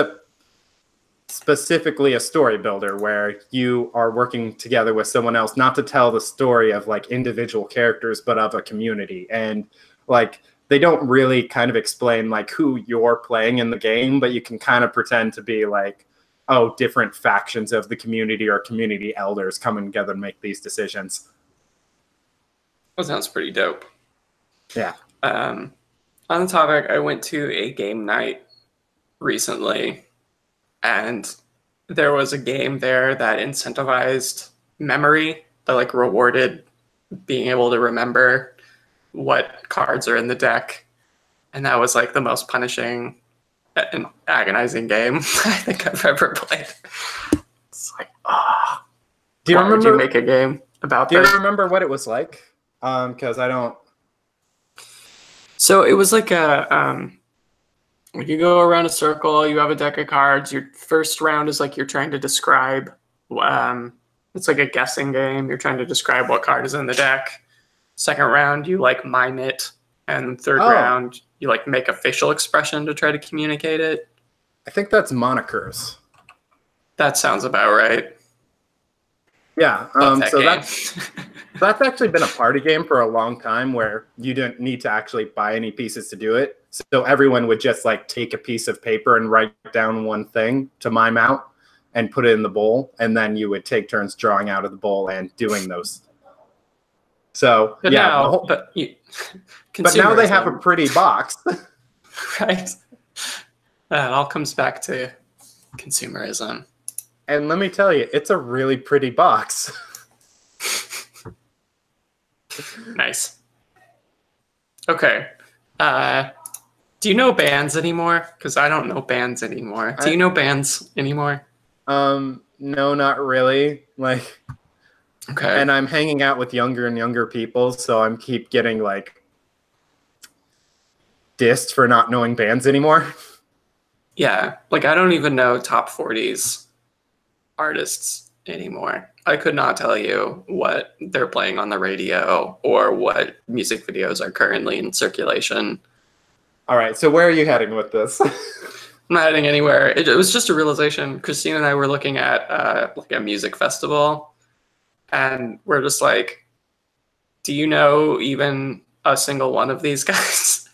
specifically a story builder where you are working together with someone else, not to tell the story of like individual characters, but of a community. And like, they don't really kind of explain like who you're playing in the game, but you can kind of pretend to be like, oh, different factions of the community or community elders coming together and make these decisions. That sounds pretty dope. Yeah. On the topic, I went to a game night recently, and there was a game there that incentivized memory, that like rewarded being able to remember what cards are in the deck. And that was like the most punishing and agonizing game I think I've ever played. It's like, ah. Do you remember? Would you make a game about that? Do you remember what it was like? Because I don't. So it was like a you go around a circle. You have a deck of cards. Your first round is like you're trying to describe. It's like a guessing game. You're trying to describe what card is in the deck. Second round, you like mime it, and third round, you like make a facial expression to try to communicate it. I think that's monikers. That sounds about right. Yeah. So that's actually been a party game for a long time where you didn't need to actually buy any pieces to do it. So everyone would just like take a piece of paper and write down one thing to mime out and put it in the bowl. And then you would take turns drawing out of the bowl and doing those. So, but yeah. Now, but now they have a pretty box. Right. It all comes back to consumerism. And let me tell you, it's a really pretty box. Nice. Okay. Do you know bands anymore? Because I don't know bands anymore. Do you know bands anymore? No, not really. Like, okay. And I'm hanging out with younger and younger people, so I'm keep getting like dissed for not knowing bands anymore. Yeah, like I don't even know top 40s artists anymore. I could not tell you what they're playing on the radio or what music videos are currently in circulation. All right, so where are you heading with this? I'm not heading anywhere. It was just a realization. Christine and I were looking at like a music festival, and we're just like, do you know even a single one of these guys?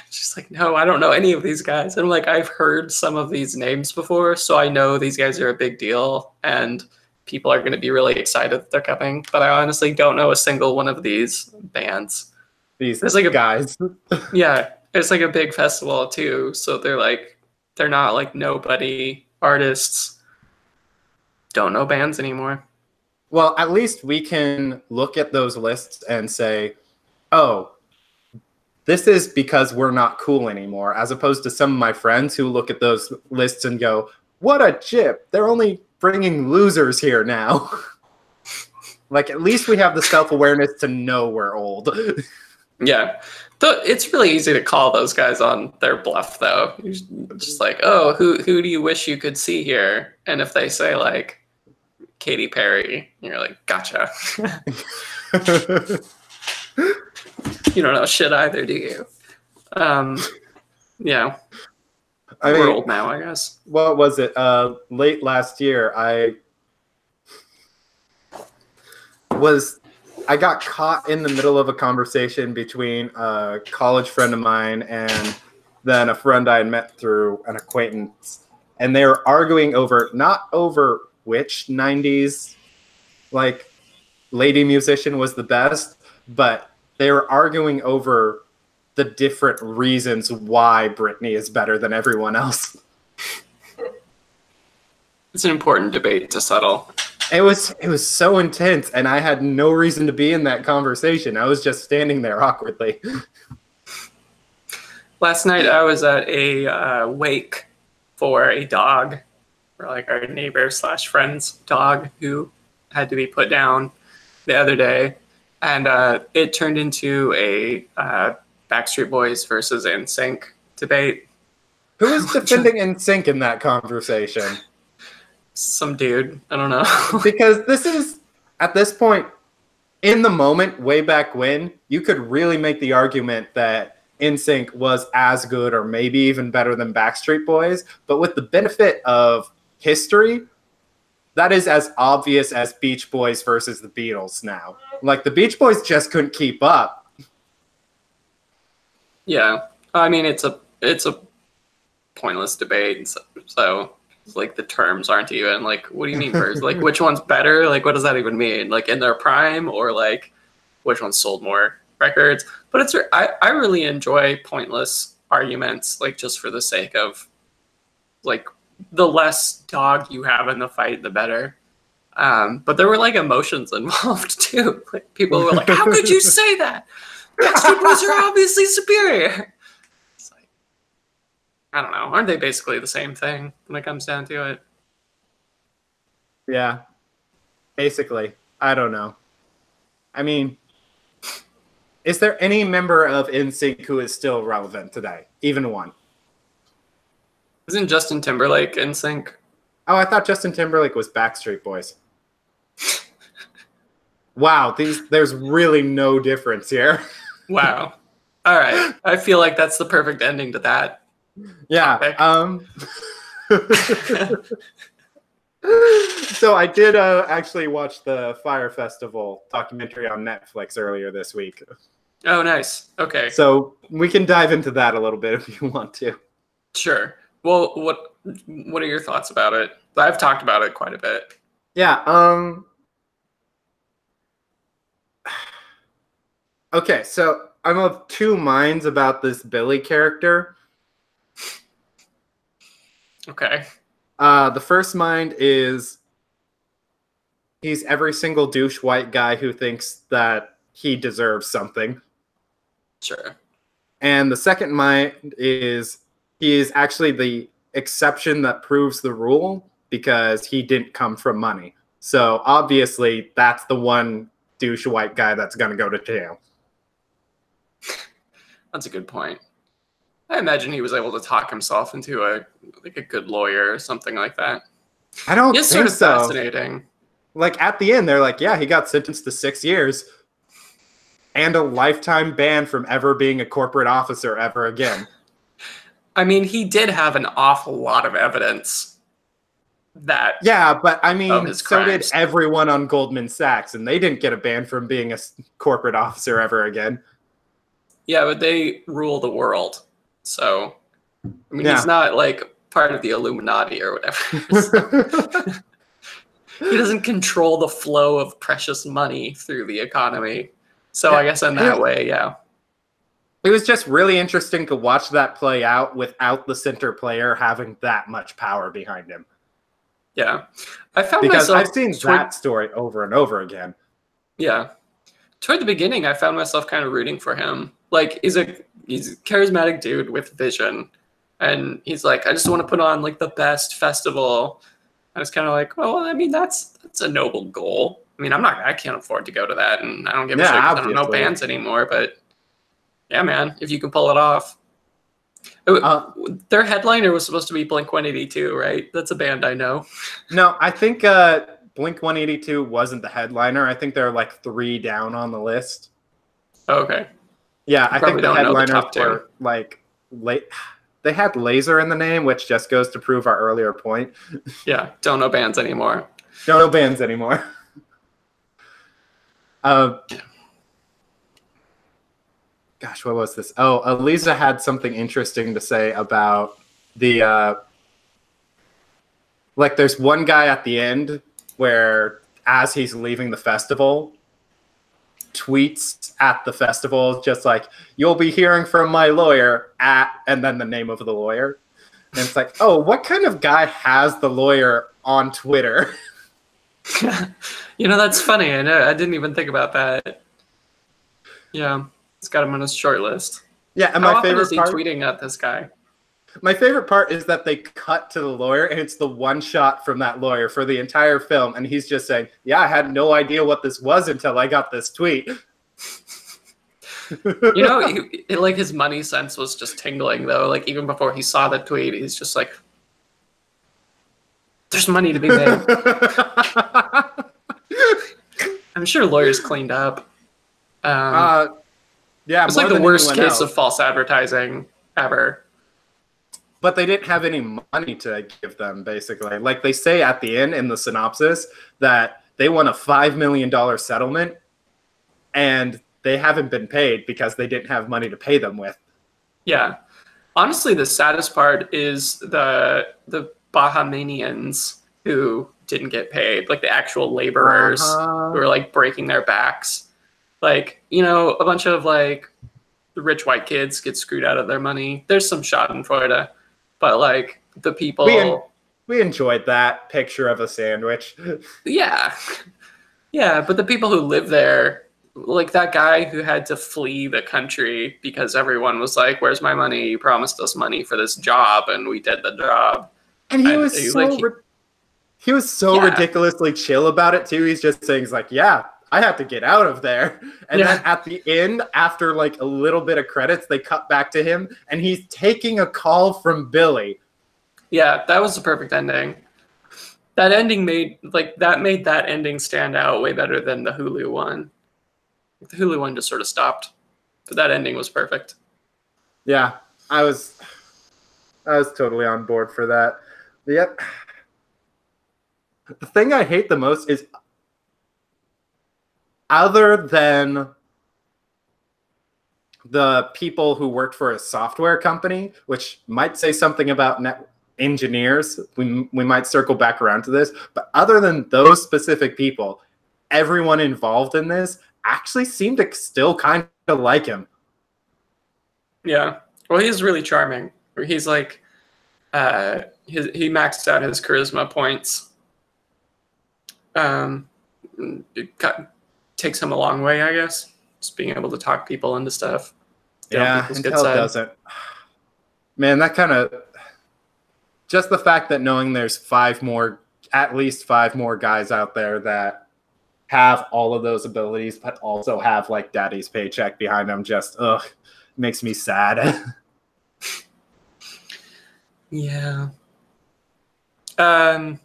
She's like, no, I don't know any of these guys. And I'm like, I've heard some of these names before, so I know these guys are a big deal, and people are going to be really excited that they're coming. But I honestly don't know a single one of these bands. These like guys. Yeah, it's like a big festival too. So they're not like nobody artists. Don't know bands anymore. Well, at least we can look at those lists and say, oh, this is because we're not cool anymore, as opposed to some of my friends who look at those lists and go, what a chip. They're only bringing losers here now. Like, at least we have the self-awareness to know we're old. Yeah. It's really easy to call those guys on their bluff, though. You're just like, oh, who do you wish you could see here? And if they say, like, Katy Perry, you're like, gotcha. You don't know shit either, do you? Yeah. We're old now, I guess. What was it? Late last year, I got caught in the middle of a conversation between a college friend of mine and then a friend I had met through an acquaintance. And they were arguing not over which 90s like lady musician was the best, but they were arguing over the different reasons why Britney is better than everyone else. It's an important debate to settle. It was so intense, and I had no reason to be in that conversation. I was just standing there awkwardly. Last night I was at a wake for a dog, for like our neighbor / friend's dog who had to be put down the other day. And it turned into a Backstreet Boys versus NSYNC debate. Who is defending NSYNC in that conversation? Some dude. I don't know. Because this is, at this point, in the moment, way back when, you could really make the argument that NSYNC was as good or maybe even better than Backstreet Boys. But with the benefit of history, that is as obvious as Beach Boys versus the Beatles now. Like, the Beach Boys just couldn't keep up. Yeah. I mean, it's a pointless debate. So it's like the terms aren't even like, what do you mean first? Like, which one's better? Like, what does that even mean? Like, in their prime, or like which one sold more records? But I really enjoy pointless arguments, like just for the sake of like the less dog you have in the fight, the better. But there were like emotions involved too. Like people were like, "How could you say that? Backstreet Boys are obviously superior." It's like, I don't know. Aren't they basically the same thing when it comes down to it? Yeah, basically. I don't know. I mean, is there any member of NSYNC who is still relevant today? Even one? Isn't Justin Timberlake NSYNC? Oh, I thought Justin Timberlake was Backstreet Boys. Wow, there's really no difference here. Wow. All right. I feel like that's the perfect ending to that. Yeah. Topic. So I did actually watch the Fire Festival documentary on Netflix earlier this week. Oh, nice. Okay. So we can dive into that a little bit if you want to. Sure. Well, what are your thoughts about it? I've talked about it quite a bit. Yeah. Okay, so I'm of two minds about this Billy character. Okay. The first mind is he's every single douche white guy who thinks that he deserves something. Sure. And the second mind is he is actually the exception that proves the rule because he didn't come from money. So obviously that's the one douche white guy that's going to go to jail. That's a good point. I imagine he was able to talk himself into a good lawyer or something like that. I don't It's think sort of so. fascinating. Like at the end, they're like, yeah, he got sentenced to 6 years and a lifetime ban from ever being a corporate officer ever again. I mean, he did have an awful lot of evidence that. Yeah, but I mean, so did crimes. everyone on Goldman Sachs, and they didn't get a ban from being a corporate officer ever again. Yeah, but they rule the world. So, I mean, he's not like part of the Illuminati or whatever. So. He doesn't control the flow of precious money through the economy. So yeah, I guess in that way, yeah. It was just really interesting to watch that play out without the center player having that much power behind him. Yeah. I found because myself... I've seen that story over and over again. Yeah. Toward the beginning, I found myself kind of rooting for him. Like, he's a charismatic dude with vision. And he's like, I just want to put on, like, the best festival. I was kind of like, well, I mean, that's a noble goal. I mean, I can't afford to go to that, and I don't give a shit because I don't know bands anymore. But yeah, man, if you can pull it off. Their headliner was supposed to be Blink-182, right? That's a band I know. No, I think Blink-182 wasn't the headliner. I think they're like 3 down on the list. Oh, okay. Yeah, I think the headliners were like late. They had Laser in the name, which just goes to prove our earlier point. Yeah, don't know bands anymore. Don't know bands anymore. Gosh, what was this? Oh, Aliza had something interesting to say about the like there's one guy at the end where as he's leaving the festival tweets at the festival just like, you'll be hearing from my lawyer at, and then the name of the lawyer. And it's like, oh, what kind of guy has the lawyer on Twitter? You know, that's funny. I know. I didn't even think about that. Yeah, it's got him on his short list. Yeah, and my favorite part is he tweeting at this guy. My favorite part is that they cut to the lawyer, and it's the one shot from that lawyer for the entire film, and he's just saying, "Yeah, I had no idea what this was until I got this tweet." You know, like his money sense was just tingling though. Like even before he saw the tweet, he's just like, "There's money to be made." I'm sure lawyers cleaned up. Yeah, it was like the worst case of false advertising ever. But they didn't have any money to give them, basically. Like they say at the end in the synopsis that they want a $5 million settlement, and they haven't been paid because they didn't have money to pay them with. Yeah. Honestly, the saddest part is the Bahamians who didn't get paid, like the actual laborers who were like breaking their backs. Like, you know, a bunch of like rich white kids get screwed out of their money. There's some schadenfreude, but like the people We enjoyed that picture of a sandwich. Yeah. Yeah, but the people who live there, like that guy who had to flee the country because everyone was like, "Where's my money? You promised us money for this job, and we did the job." And he was he was so ridiculously chill about it too. He's just saying, he's like, "Yeah, I have to get out of there." And then at the end, after like a little bit of credits, they cut back to him, and he's taking a call from Billy. Yeah, that was the perfect ending. That ending made that ending stand out way better than the Hulu one. The Hulu one just sort of stopped, but that ending was perfect. Yeah, I was totally on board for that. Yep. The thing I hate the most is, other than the people who worked for a software company, which might say something about engineers, we might circle back around to this, but other than those specific people, everyone involved in this actually seemed to still kind of like him. Yeah. Well, he's really charming. He's like, he maxed out his charisma points. It takes him a long way, I guess. Just being able to talk people into stuff. Yeah, until it doesn't. Man, that kind of... Just the fact that knowing there's at least five more guys out there that have all of those abilities, but also have like daddy's paycheck behind them, just makes me sad. Yeah. I'm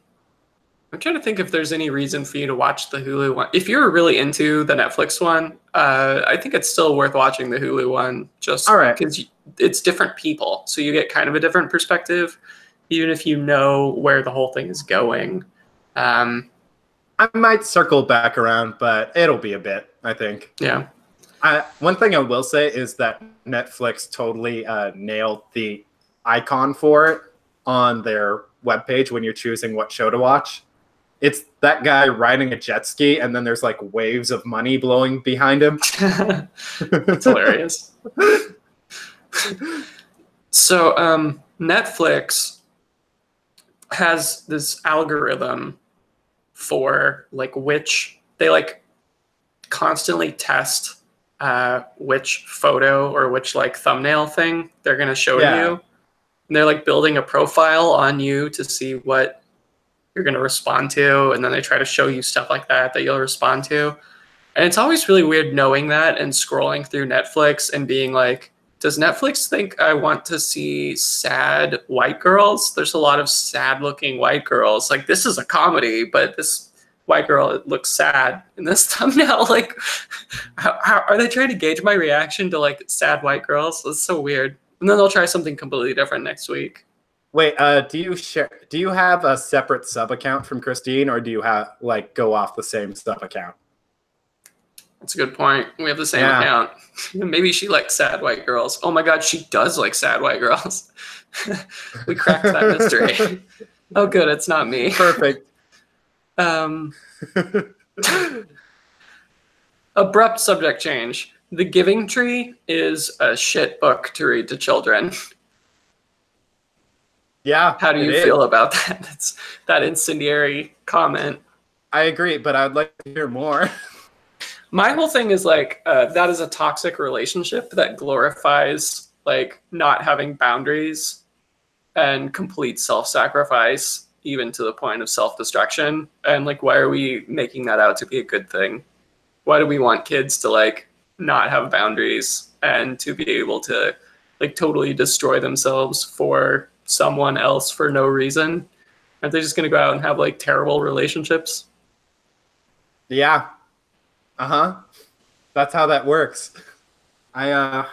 trying to think if there's any reason for you to watch the Hulu one. If you're really into the Netflix one, I think it's still worth watching the Hulu one, just because it's different people, so you get kind of a different perspective, even if you know where the whole thing is going. I might circle back around, but it'll be a bit, I think. Yeah. One thing I will say is that Netflix totally nailed the icon for it on their webpage when you're choosing what show to watch. It's that guy riding a jet ski, and then there's like waves of money blowing behind him. That's hilarious. So Netflix has this algorithm for like they like constantly test which photo or which like thumbnail thing they're going to show to you. And they're like building a profile on you to see what you're going to respond to. And then they try to show you stuff like that you'll respond to. And it's always really weird knowing that and scrolling through Netflix and being like, does Netflix think I want to see sad white girls? There's a lot of sad looking white girls. Like, this is a comedy, but this white girl looks sad in this thumbnail. Like, how are they trying to gauge my reaction to like sad white girls? That's so weird. And then they'll try something completely different next week. Wait, do you have a separate sub account from Christine, or do you have like go off the same sub account? That's a good point. We have the same account. Maybe she likes sad white girls. Oh my God, she does like sad white girls. We cracked that mystery. Oh, good, it's not me. Perfect. Abrupt subject change. The Giving Tree is a shit book to read to children. Yeah. How do you feel about that? It's that incendiary comment. I agree, but I'd like to hear more. My whole thing is like, that is a toxic relationship that glorifies like not having boundaries and complete self-sacrifice, even to the point of self-destruction. And like, why are we making that out to be a good thing? Why do we want kids to like not have boundaries and to be able to like totally destroy themselves for someone else for no reason? Aren't they just going to go out and have like terrible relationships? Yeah. Uh-huh. That's how that works. Yeah,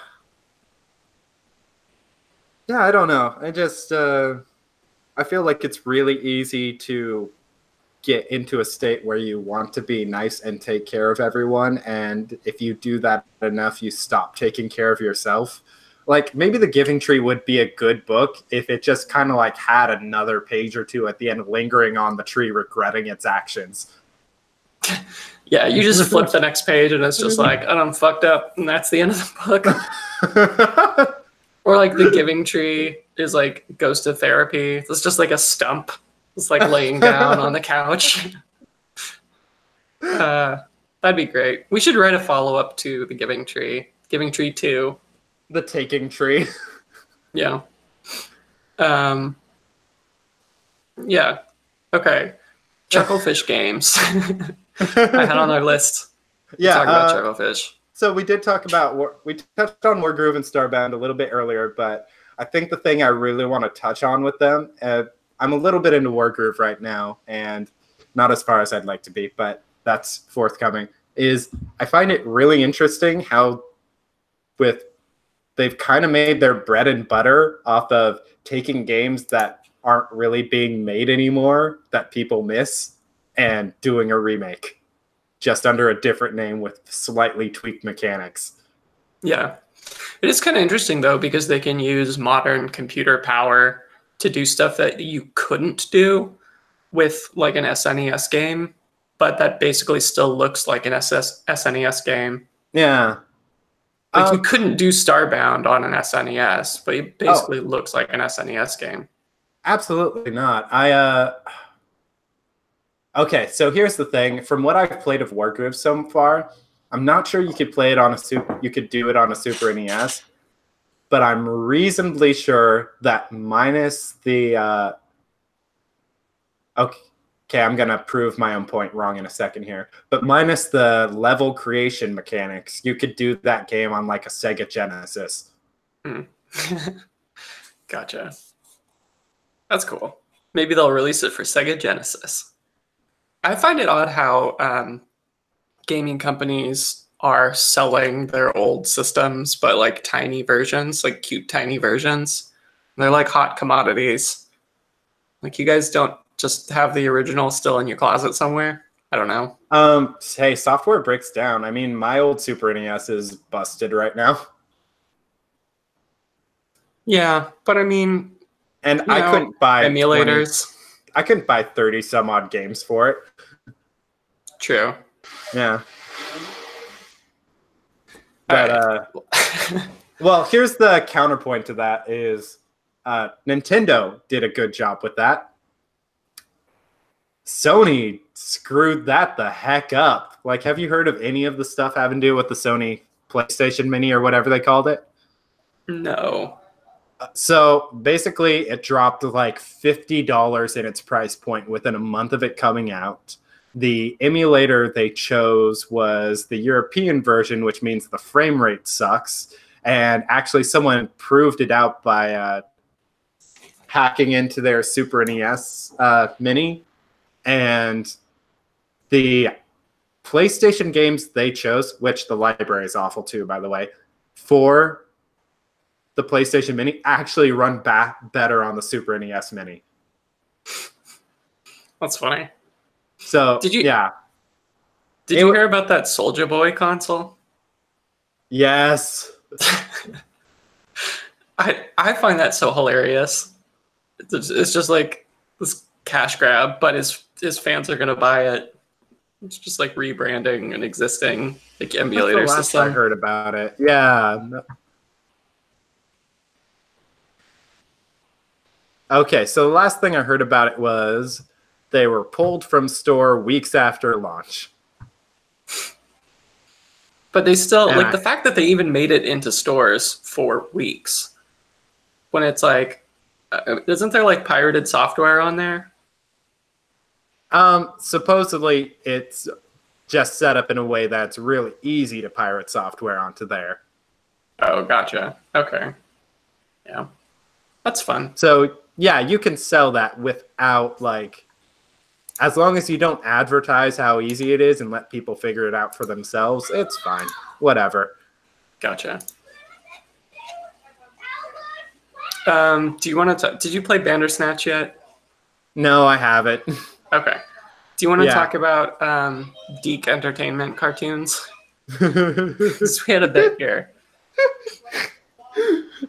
I don't know. I just, I feel like it's really easy to get into a state where you want to be nice and take care of everyone. And if you do that enough, you stop taking care of yourself. Like, maybe The Giving Tree would be a good book if it just kind of like had another page or two at the end lingering on the tree, regretting its actions. Yeah, you just flip the next page and it's just like, oh, I'm fucked up. And that's the end of the book. Or like The Giving Tree is like goes to therapy. It's just like a stump Just like laying down on the couch. That'd be great. We should write a follow-up to the Giving Tree. Giving Tree 2. The Taking Tree. Yeah. Yeah. Okay. Chucklefish games. I had on our list. Yeah. Talk about Chucklefish. So we did talk about we touched on Wargroove and Starbound a little bit earlier, but I think the thing I really want to touch on with them, I'm a little bit into Wargroove right now, and not as far as I'd like to be, but that's forthcoming. Is I find it really interesting how they've kind of made their bread and butter off of taking games that aren't really being made anymore that people miss and doing a remake just under a different name with slightly tweaked mechanics. Yeah. It is kind of interesting, though, because they can use modern computer power to do stuff that you couldn't do with like an SNES game, but that basically still looks like an SNES game. Yeah. Like you couldn't do Starbound on an SNES, but it basically looks like an SNES game. Absolutely not. Okay, so here's the thing. From what I've played of Wargroove so far, I'm not sure you could play it on you could do it on a Super NES, but I'm reasonably sure that minus the okay, I'm gonna prove my own point wrong in a second here. But minus the level creation mechanics, you could do that game on like a Sega Genesis. Gotcha. That's cool. Maybe they'll release it for Sega Genesis. I find it odd how gaming companies are selling their old systems, but like tiny versions, like cute tiny versions. They're like hot commodities. Like you guys don't just have the original still in your closet somewhere? I don't know. Hey, software breaks down. I mean, my old Super NES is busted right now. Yeah, but I mean, and I couldn't buy emulators. I couldn't buy 30 some odd games for it. True. Yeah. But well, here's the counterpoint to that is Nintendo did a good job with that. Sony screwed that the heck up. Like, have you heard of any of the stuff having to do with the Sony PlayStation Mini or whatever they called it? No. So basically, it dropped like $50 in its price point within a month of it coming out. The emulator they chose was the European version, which means the frame rate sucks. And actually, someone proved it out by hacking into their Super NES Mini. And the PlayStation games they chose, which the library is awful too, by the way, for the PlayStation Mini actually run better on the Super NES Mini. That's funny. So, Did you Did you hear about that Soulja Boy console? Yes. I find that so hilarious. It's just like this cash grab, but his fans are gonna buy it. It's just like rebranding an existing like emulator That's the system. last I heard about it. Yeah. Okay, so the last thing I heard about it was they were pulled from store weeks after launch. But they still, like, the fact that they even made it into stores for weeks, when it's like, isn't there like pirated software on there? Supposedly it's just set up in a way that's really easy to pirate software onto there. Oh, gotcha. Okay. Yeah. That's fun. So, yeah, you can sell that without, like, as long as you don't advertise how easy it is and let people figure it out for themselves, it's fine. Whatever. Gotcha. Do you want to? Did you play Bandersnatch yet? No, I haven't. Okay. Do you want to talk about DiC Entertainment cartoons? We had a bit here.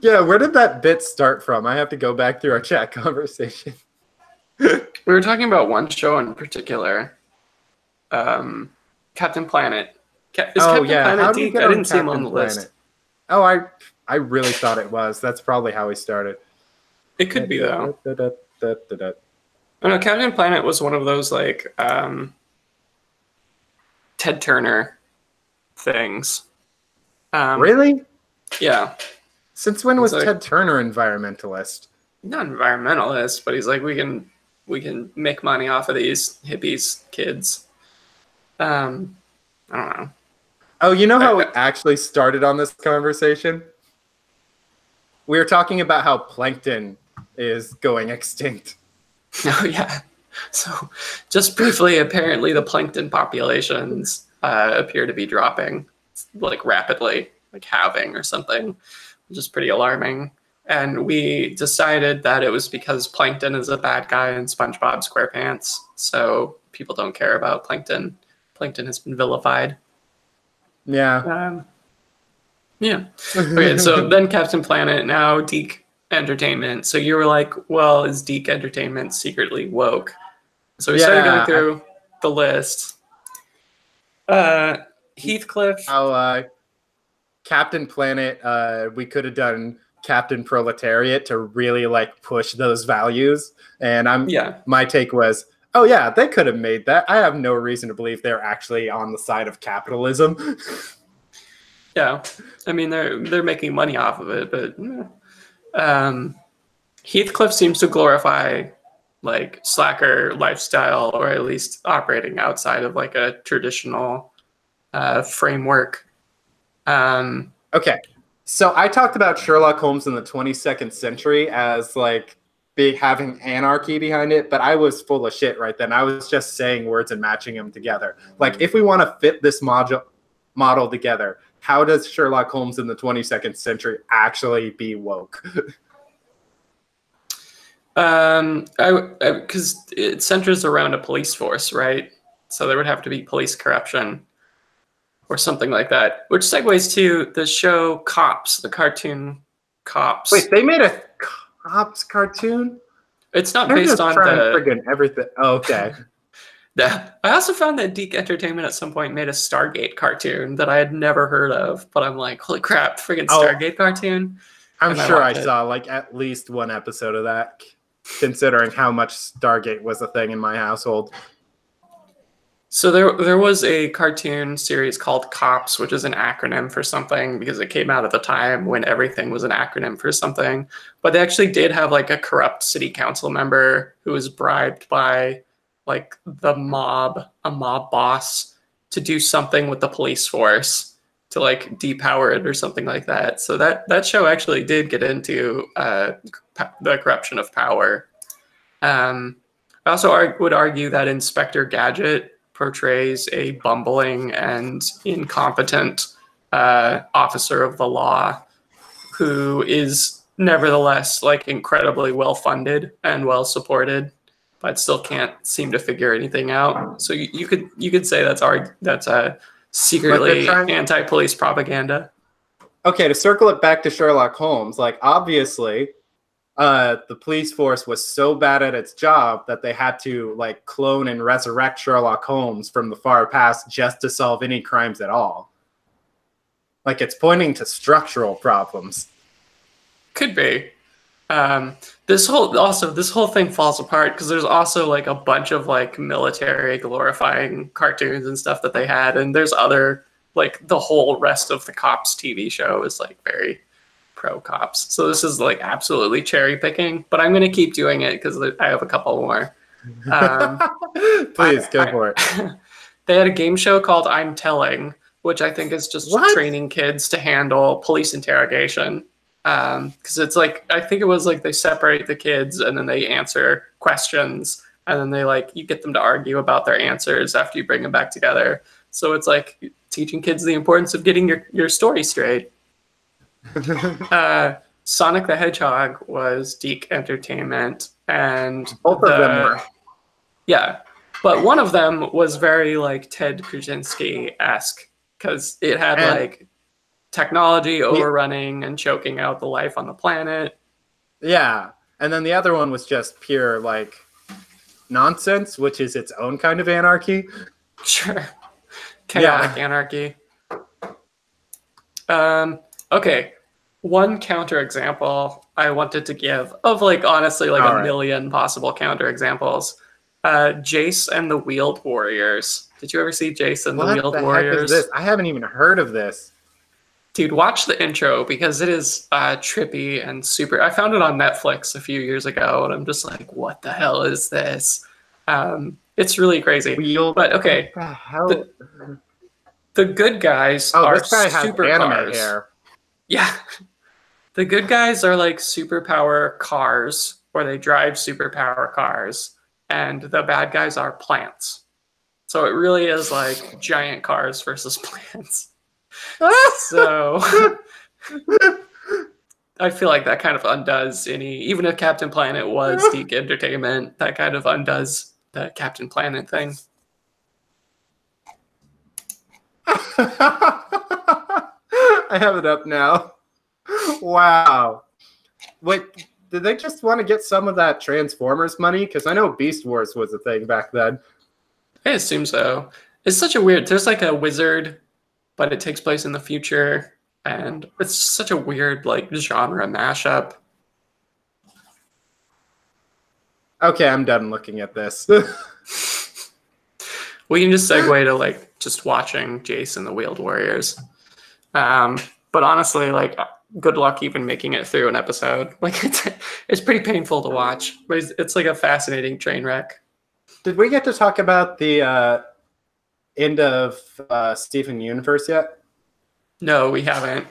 Yeah, where did that bit start from? I have to go back through our chat conversation. We were talking about one show in particular, Captain Planet. Captain Planet DiC? I didn't see him on the list. Oh, I really thought it was. That's probably how he started. It could be, though. I don't know, Captain Planet was one of those like Ted Turner things. Really? Yeah. Since when was like, Ted Turner environmentalist? Not environmentalist, but he's like, we can make money off of these hippies kids. I don't know. Oh, you know how we actually started on this conversation? We were talking about how plankton is going extinct. Oh yeah. So, just briefly, apparently the plankton populations appear to be dropping, like rapidly, like halving or something, which is pretty alarming. And we decided that it was because Plankton is a bad guy in SpongeBob SquarePants, so people don't care about Plankton. Plankton has been vilified. Yeah. Yeah. Okay, so then Captain Planet, now DiC Entertainment. So you were like, well, is DiC Entertainment secretly woke? So we started going through the list. Heathcliff. How Captain Planet, we could have done Captain Proletariat to really like push those values. And my take was, oh yeah, they could have made that. I have no reason to believe they're actually on the side of capitalism. Yeah, I mean they're making money off of it, but Heathcliff seems to glorify like slacker lifestyle, or at least operating outside of like a traditional framework. Okay, so I talked about Sherlock Holmes in the 22nd century as like having anarchy behind it, but I was full of shit right then. I was just saying words and matching them together. Like, if we want to fit this model together, how does Sherlock Holmes in the 22nd century actually be woke? Because it centers around a police force, right? So there would have to be police corruption or something like that, which segues to the show Cops, the cartoon Cops. Wait, they made a Cops cartoon? It's not based on friggin' everything. Oh, okay. Yeah. I also found that DiC Entertainment at some point made a Stargate cartoon that I had never heard of, but I'm like, holy crap, friggin' Stargate cartoon. I'm sure I saw like at least one episode of that, considering how much Stargate was a thing in my household. So there was a cartoon series called Cops, which is an acronym for something because it came out at the time when everything was an acronym for something. But they actually did have like a corrupt city council member who was bribed by like a mob boss to do something with the police force to like depower it or something like that. So that show actually did get into the corruption of power. I also would argue that Inspector Gadget portrays a bumbling and incompetent officer of the law who is nevertheless like incredibly well funded and well supported, but still can't seem to figure anything out. So you could say that's a secretly anti-police propaganda. Okay, to circle it back to Sherlock Holmes, like obviously the police force was so bad at its job that they had to like clone and resurrect Sherlock Holmes from the far past just to solve any crimes at all. Like, it's pointing to structural problems. Could be. This whole thing falls apart because there's also like a bunch of like military glorifying cartoons and stuff that they had, and there's other like the whole rest of the Cops TV show is like very pro cops. So this is like absolutely cherry picking, but I'm going to keep doing it because I have a couple more. Please go for it. They had a game show called I'm Telling, which I think is just training kids to handle police interrogation. Because it's like, I think it was like they separate the kids and then they answer questions and then they like, you get them to argue about their answers after you bring them back together. So it's like teaching kids the importance of getting your story straight. Sonic the Hedgehog was DiC Entertainment, and both of them were. Yeah, but one of them was very like Ted Kaczynski-esque because it had like technology overrunning and choking out the life on the planet. Yeah, and then the other one was just pure like nonsense, which is its own kind of anarchy. Sure, chaotic anarchy. Okay. one counterexample I wanted to give of like honestly like All a right. million possible counterexamples. Jace and the Wheeled Warriors. Did you ever see Jace and the What Wheeled the heck is Warriors? this? I haven't even heard of this. Dude, watch the intro because it is trippy and super. I found it on Netflix a few years ago, and I'm just like, what the hell is this? It's really crazy. Wheel. But okay, What the hell? the good guys Oh, are this guy has anime supercars. hair. Yeah, the good guys are like superpower cars, or they drive superpower cars, and the bad guys are plants. So it really is like giant cars versus plants. So I feel like that kind of undoes any, even if Captain Planet was DiC Entertainment, that kind of undoes the Captain Planet thing. I have it up now. Wow. Wait, did they just want to get some of that Transformers money? Because I know Beast Wars was a thing back then. I assume so. It's such a weird, there's like a wizard, but it takes place in the future. And it's such a weird like genre mashup. Okay, I'm done looking at this. We can just segue to like just watching Jace and the Wheeled Warriors. But honestly, like good luck even making it through an episode. Like it's pretty painful to watch, but it's like a fascinating train wreck. Did we get to talk about the end of Steven Universe yet? No, we haven't.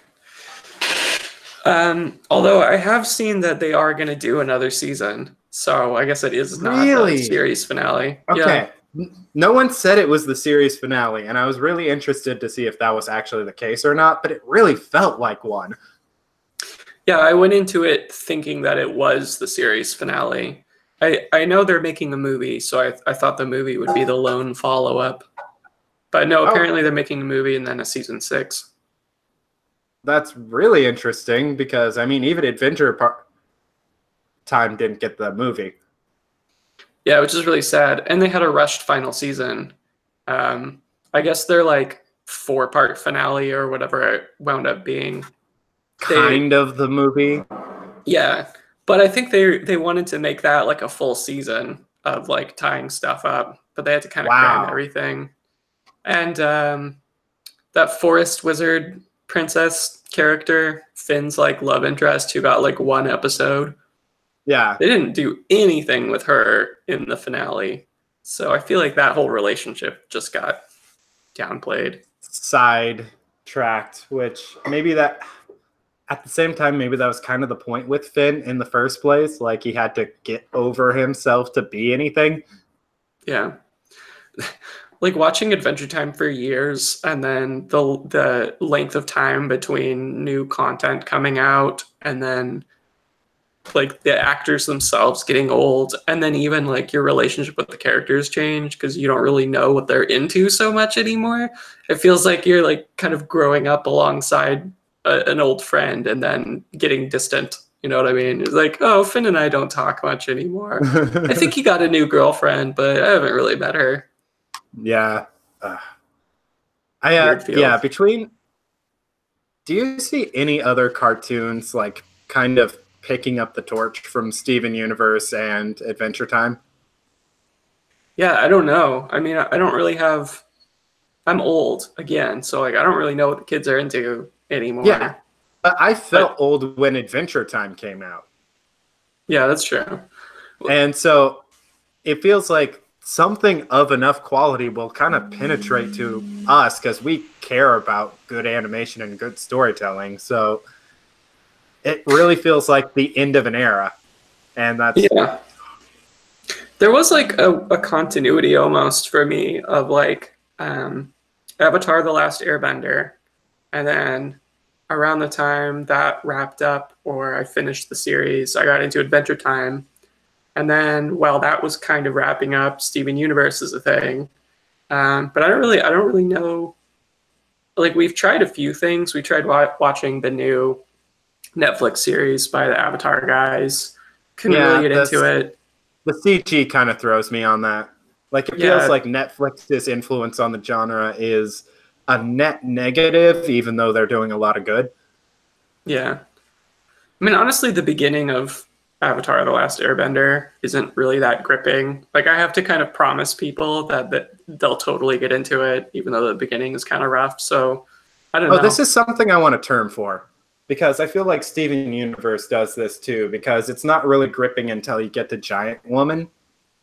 Although I have seen that they are going to do another season, so I guess it is not the series finale. Okay. Yeah. No one said it was the series finale, and I was really interested to see if that was actually the case or not, but it really felt like one. Yeah, I went into it thinking that it was the series finale. I know they're making a movie, so I thought the movie would be the lone follow-up. But no, apparently they're making a movie and then a season 6. That's really interesting because, I mean, even Adventure Time didn't get the movie. Yeah, which is really sad. And they had a rushed final season. I guess they're like 4-part finale or whatever it wound up being. Kind of the movie. Yeah, but I think they wanted to make that like a full season of like tying stuff up, but they had to kind of cram everything. And that forest wizard princess character, Finn's like love interest, who got like 1 episode. Yeah. They didn't do anything with her in the finale. So I feel like that whole relationship just got downplayed. Sidetracked, which maybe that, at the same time, maybe that was kind of the point with Finn in the first place. Like he had to get over himself to be anything. Yeah. Like watching Adventure Time for years and then the length of time between new content coming out and then like the actors themselves getting old and then even like your relationship with the characters change because you don't really know what they're into so much anymore. It feels like you're like kind of growing up alongside an old friend and then getting distant. You know what I mean? It's like, oh, Finn and I don't talk much anymore. I think he got a new girlfriend, but I haven't really met her. Yeah. Yeah, between... Do you see any other cartoons like kind of picking up the torch from Steven Universe and Adventure Time? Yeah, I don't know. I mean, I don't really have... I'm old, again, so like I don't really know what the kids are into anymore. Yeah, but I felt old when Adventure Time came out. Yeah, that's true. And so it feels like something of enough quality will kind of penetrate to us because we care about good animation and good storytelling. So it really feels like the end of an era. And that's... Yeah. There was like a continuity almost for me of like Avatar: The Last Airbender. And then around the time that wrapped up or I finished the series, I got into Adventure Time. And then, while that was kind of wrapping up, Steven Universe is a thing. But I don't really know. Like, we've tried a few things. We tried watching the new Netflix series by the Avatar guys. Couldn't really get into it. The CG kind of throws me on that. Like, it feels like Netflix's influence on the genre is a net negative, even though they're doing a lot of good. Yeah. I mean, honestly, the beginning of Avatar: The Last Airbender isn't really that gripping. Like, I have to kind of promise people that they'll totally get into it, even though the beginning is kind of rough. So, I don't know. This is something I want to term for, because I feel like Steven Universe does this too, because it's not really gripping until you get to Giant Woman.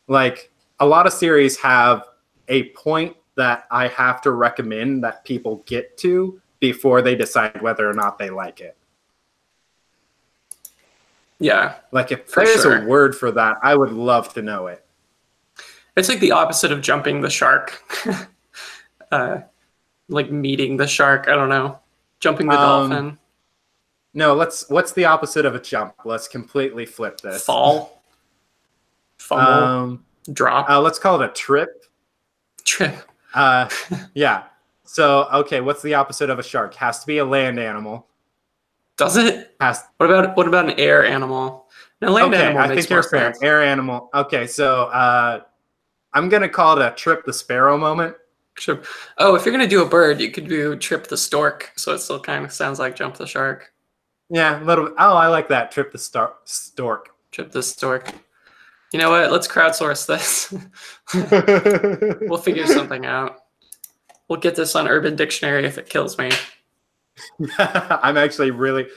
Like, a lot of series have a point that I have to recommend that people get to before they decide whether or not they like it. Yeah. Like, if there's a word for that, I would love to know it. It's like the opposite of jumping the shark. Like meeting the shark. I don't know. Jumping the dolphin. No, what's the opposite of a jump? Let's completely flip this. Fall. Fumble. Drop. Let's call it a trip. Trip. Yeah. So, okay, what's the opposite of a shark? Has to be a land animal. Does it? What about an air animal? An land animal I makes think you're fair. Sense. Air animal. Okay, so I'm gonna call it a Trip the Sparrow moment. Trip. Oh, if you're gonna do a bird, you could do Trip the Stork. So it still kind of sounds like Jump the Shark. Yeah, a little. Oh, I like that. Trip the Stork. Trip the Stork. You know what? Let's crowdsource this. We'll figure something out. We'll get this on Urban Dictionary if it kills me. I'm actually really.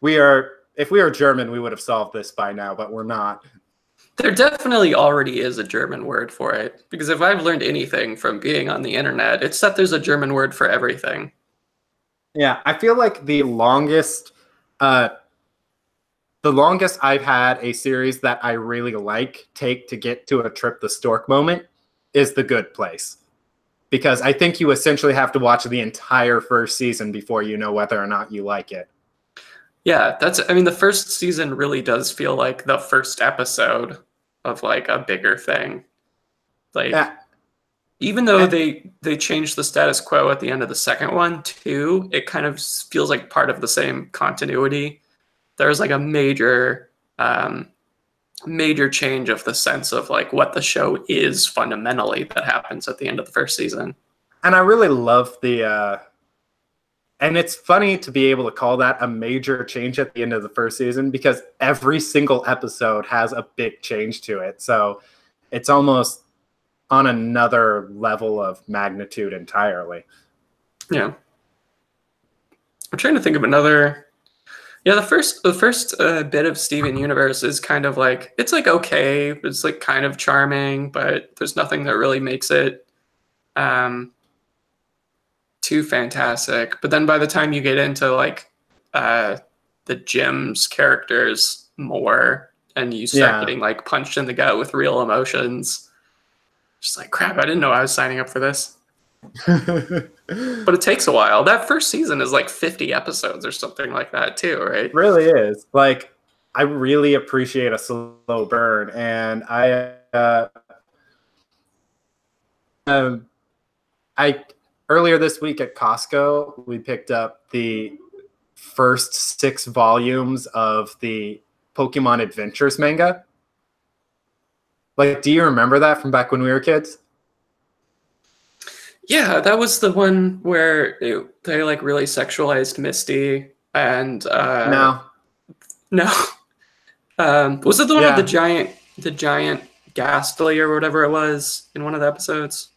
If we were German, we would have solved this by now, but we're not. There definitely already is a German word for it, because if I've learned anything from being on the internet, it's that there's a German word for everything. Yeah, I feel like the longest I've had a series that I really take to get to a Trip the Stork moment is The Good Place. Because I think you essentially have to watch the entire first season before you know whether or not you like it. Yeah, the first season really does feel like the first episode of like a bigger thing. Like, yeah. Even though they changed the status quo at the end of the second one too, it kind of feels like part of the same continuity. There's like a major change of the sense of like what the show is fundamentally that happens at the end of the first season. And I really love and it's funny to be able to call that a major change at the end of the first season, because every single episode has a big change to it. So it's almost on another level of magnitude entirely. Yeah. I'm trying to think of another. Yeah, the first bit of Steven Universe is kind of like, it's like okay, it's like kind of charming, but there's nothing that really makes it too fantastic. But then by the time you get into like the Jim's characters more, and you start getting like punched in the gut with real emotions, just like crap, I didn't know I was signing up for this. But it takes a while. That first season is like 50 episodes or something like that too, right? It really is. Like, I really appreciate a slow burn, and I earlier this week at Costco, we picked up the first 6 volumes of the Pokemon Adventures manga. Like, do you remember that from back when we were kids? Yeah, that was the one where they like really sexualized Misty, and No. Was it the one with the giant Ghastly or whatever it was in one of the episodes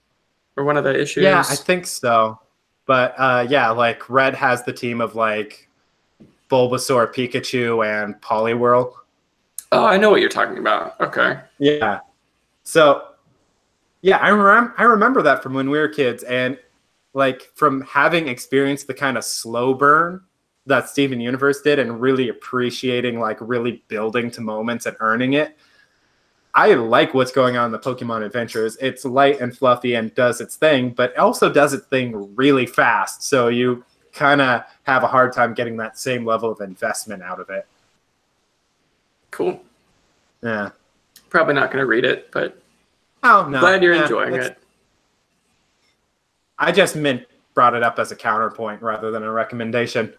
or one of the issues? Yeah, I think so. But yeah, like Red has the team of like Bulbasaur, Pikachu, and Poliwhirl. Oh, I know what you're talking about. Okay. Yeah. So, yeah, I remember that from when we were kids, and like from having experienced the kind of slow burn that Steven Universe did and really appreciating like really building to moments and earning it. I like what's going on in the Pokemon Adventures. It's light and fluffy and does its thing, but it also does its thing really fast. So you kind of have a hard time getting that same level of investment out of it. Cool. Yeah. Probably not going to read it, but oh, no. Glad you're enjoying it. I just brought it up as a counterpoint rather than a recommendation.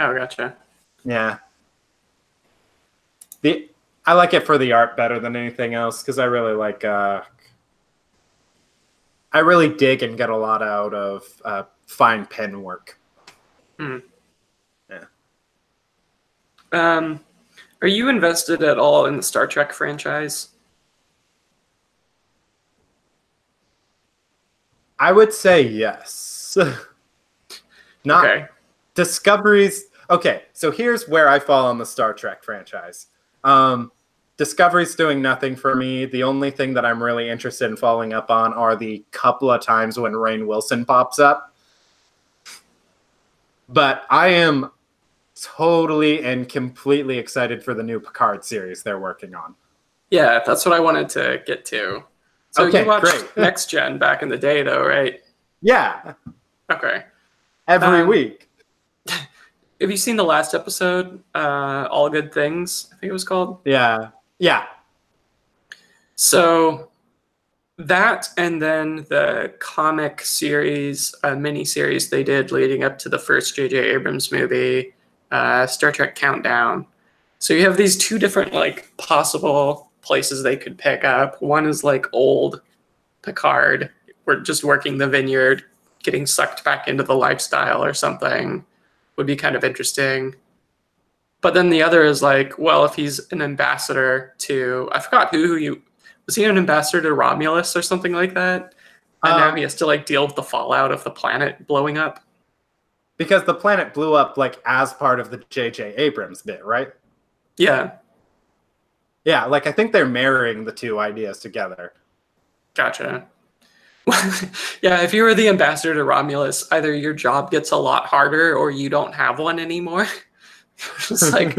Oh, gotcha. Yeah. I like it for the art better than anything else, because I really like I really dig and get a lot out of fine pen work. Mm. Yeah. Are you invested at all in the Star Trek franchise? I would say yes. Not okay. Discovery's. Okay, so here's where I fall on the Star Trek franchise. Discovery's doing nothing for me. The only thing that I'm really interested in following up on are the couple of times when Rainn Wilson pops up. But I am totally and completely excited for the new Picard series they're working on. Yeah, that's what I wanted to get to. So okay, you watched great. Next Gen back in the day, though, right? Yeah. Okay. Every week. Have you seen the last episode, All Good Things, I think it was called? Yeah. Yeah. So that, and then the comic series, mini-series they did leading up to the first J.J. Abrams movie, Star Trek Countdown. So you have these two different like possible places they could pick up. One is like old Picard, we're just working the vineyard, getting sucked back into the lifestyle or something would be kind of interesting. But then the other is like, well, if he's an ambassador to, I forgot was he an ambassador to Romulus or something like that? And now he has to like deal with the fallout of the planet blowing up. Because the planet blew up like as part of the J.J. Abrams bit, right? Yeah. Yeah, like I think they're marrying the two ideas together. Gotcha. Yeah, if you were the ambassador to Romulus, either your job gets a lot harder or you don't have one anymore. It's like,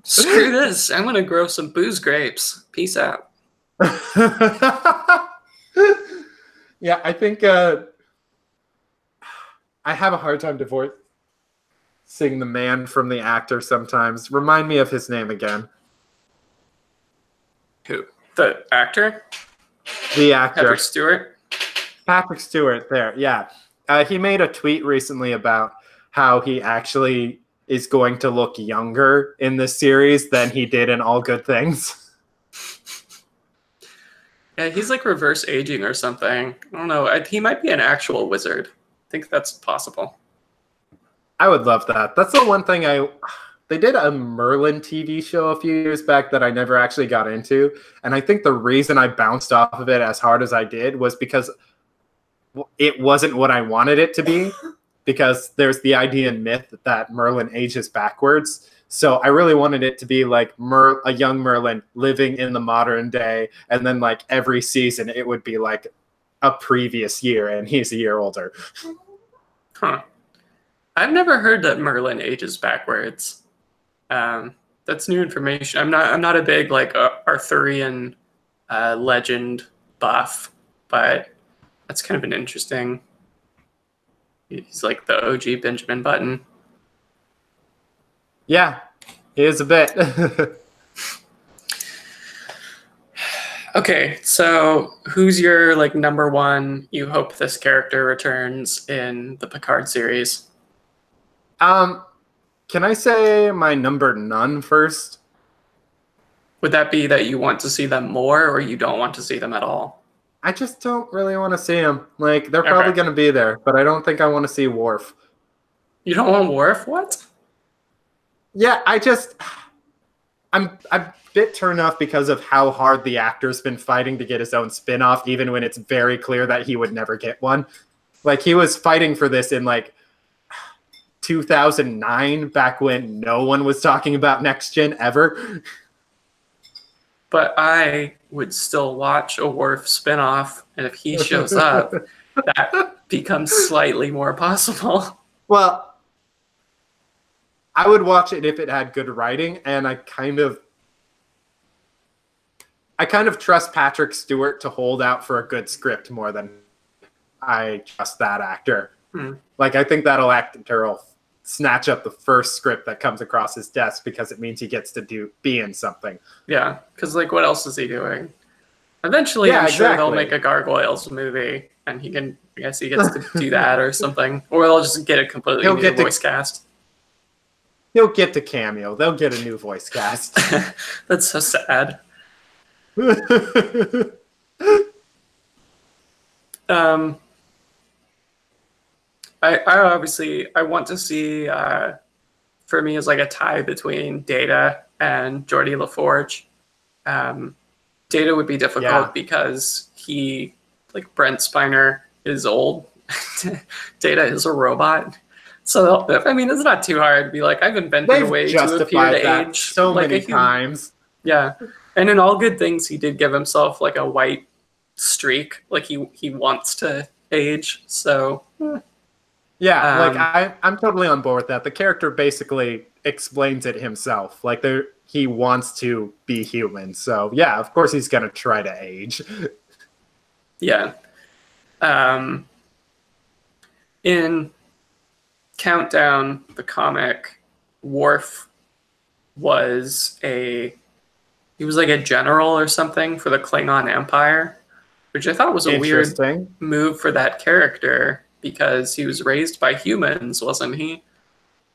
screw this. I'm going to grow some booze grapes. Peace out. Yeah, I think I have a hard time divorcing the man from the actor sometimes. Remind me of his name again. Who? The actor? The actor. Patrick Stewart? Patrick Stewart, there, yeah. He made a tweet recently about how he actually is going to look younger in this series than he did in All Good Things. Yeah, he's like reverse aging or something. I don't know. He might be an actual wizard. I think that's possible. I would love that. That's the one thing they did a Merlin TV show a few years back that I never actually got into. And I think the reason I bounced off of it as hard as I did was because it wasn't what I wanted it to be. Because there's the idea and myth that Merlin ages backwards. So I really wanted it to be like a young Merlin living in the modern day. And then like every season it would be like a previous year and he's a year older. Huh. I've never heard that Merlin ages backwards. That's new information. I'm not a big like Arthurian legend buff, but that's kind of an interesting. He's like the OG Benjamin Button. Yeah, he is a bit. Okay, so who's your like number one? You hope this character returns in the Picard series. Can I say my number none first? Would that be that you want to see them more, or you don't want to see them at all? I just don't really want to see them. Like, they're probably going to be there, but I don't think I want to see Worf. You don't want Worf? What? Yeah, I'm a bit turned off because of how hard the actor's been fighting to get his own spin-off, even when it's very clear that he would never get one. Like, he was fighting for this in, like, 2009, back when no one was talking about Next Gen ever. But I would still watch a Worf spinoff, and if he shows up, that becomes slightly more possible. Well, I would watch it if it had good writing, and I kind of trust Patrick Stewart to hold out for a good script more than I trust that actor. Like, I think that actor will snatch up the first script that comes across his desk because it means he gets to be in something. Yeah, because like, what else is he doing? Eventually, I'm sure they'll make a Gargoyles movie, and I guess he gets to do that or something, or they'll just get a completely new voice cast. He'll get to cameo. They'll get a new voice cast. That's so sad. I obviously want to see for me is like a tie between Data and Geordi LaForge. Data would be difficult because he, like Brent Spiner, is old. Data is a robot. So, I mean, it's not too hard to be like, I've invented a way to appear to age so like many times. Yeah. And in All Good Things, he did give himself like a white streak. Like he wants to age. So yeah, like I'm totally on board with that. The character basically explains it himself. Like he wants to be human. So yeah, of course he's gonna try to age. Yeah. In Countdown, the comic, Worf was like a general or something for the Klingon Empire, which I thought was a weird move for that character because he was raised by humans, wasn't he?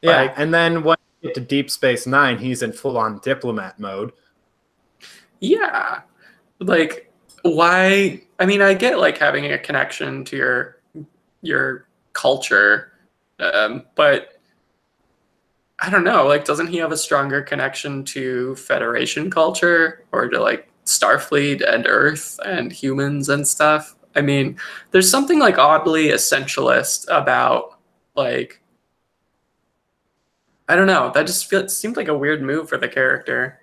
Yeah, like, and then when you get to Deep Space Nine, he's in full-on diplomat mode. Yeah. Like, why? I mean, I get like having a connection to your culture, but I don't know, like, doesn't he have a stronger connection to Federation culture or to like Starfleet and Earth and humans and stuff? I mean, there's something like oddly essentialist about, like, I don't know, that just seemed like a weird move for the character.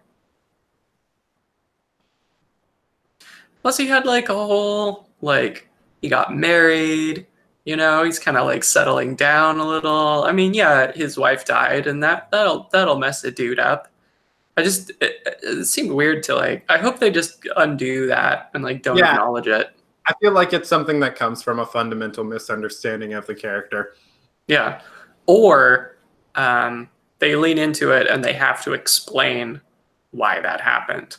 Plus he had like a whole, like, he got married. You know, he's kind of like settling down a little. I mean, yeah, his wife died, and that'll mess the dude up. It seemed weird to like. I hope they just undo that and like don't acknowledge it. I feel like it's something that comes from a fundamental misunderstanding of the character. Yeah, or they lean into it and they have to explain why that happened.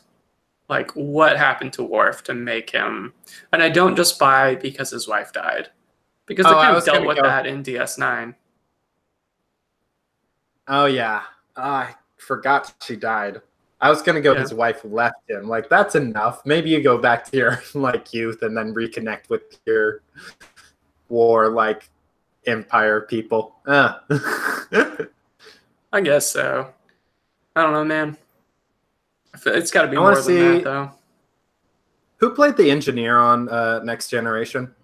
Like, what happened to Worf to make him? And I don't just buy because his wife died. Because they kind of dealt with that in DS9. Oh, yeah. I forgot she died. I was going to go his wife left him. Like, that's enough. Maybe you go back to your, like, youth and then reconnect with your war, like, Empire people. I guess so. I don't know, man. It's got to be more than that, though. Who played the engineer on Next Generation?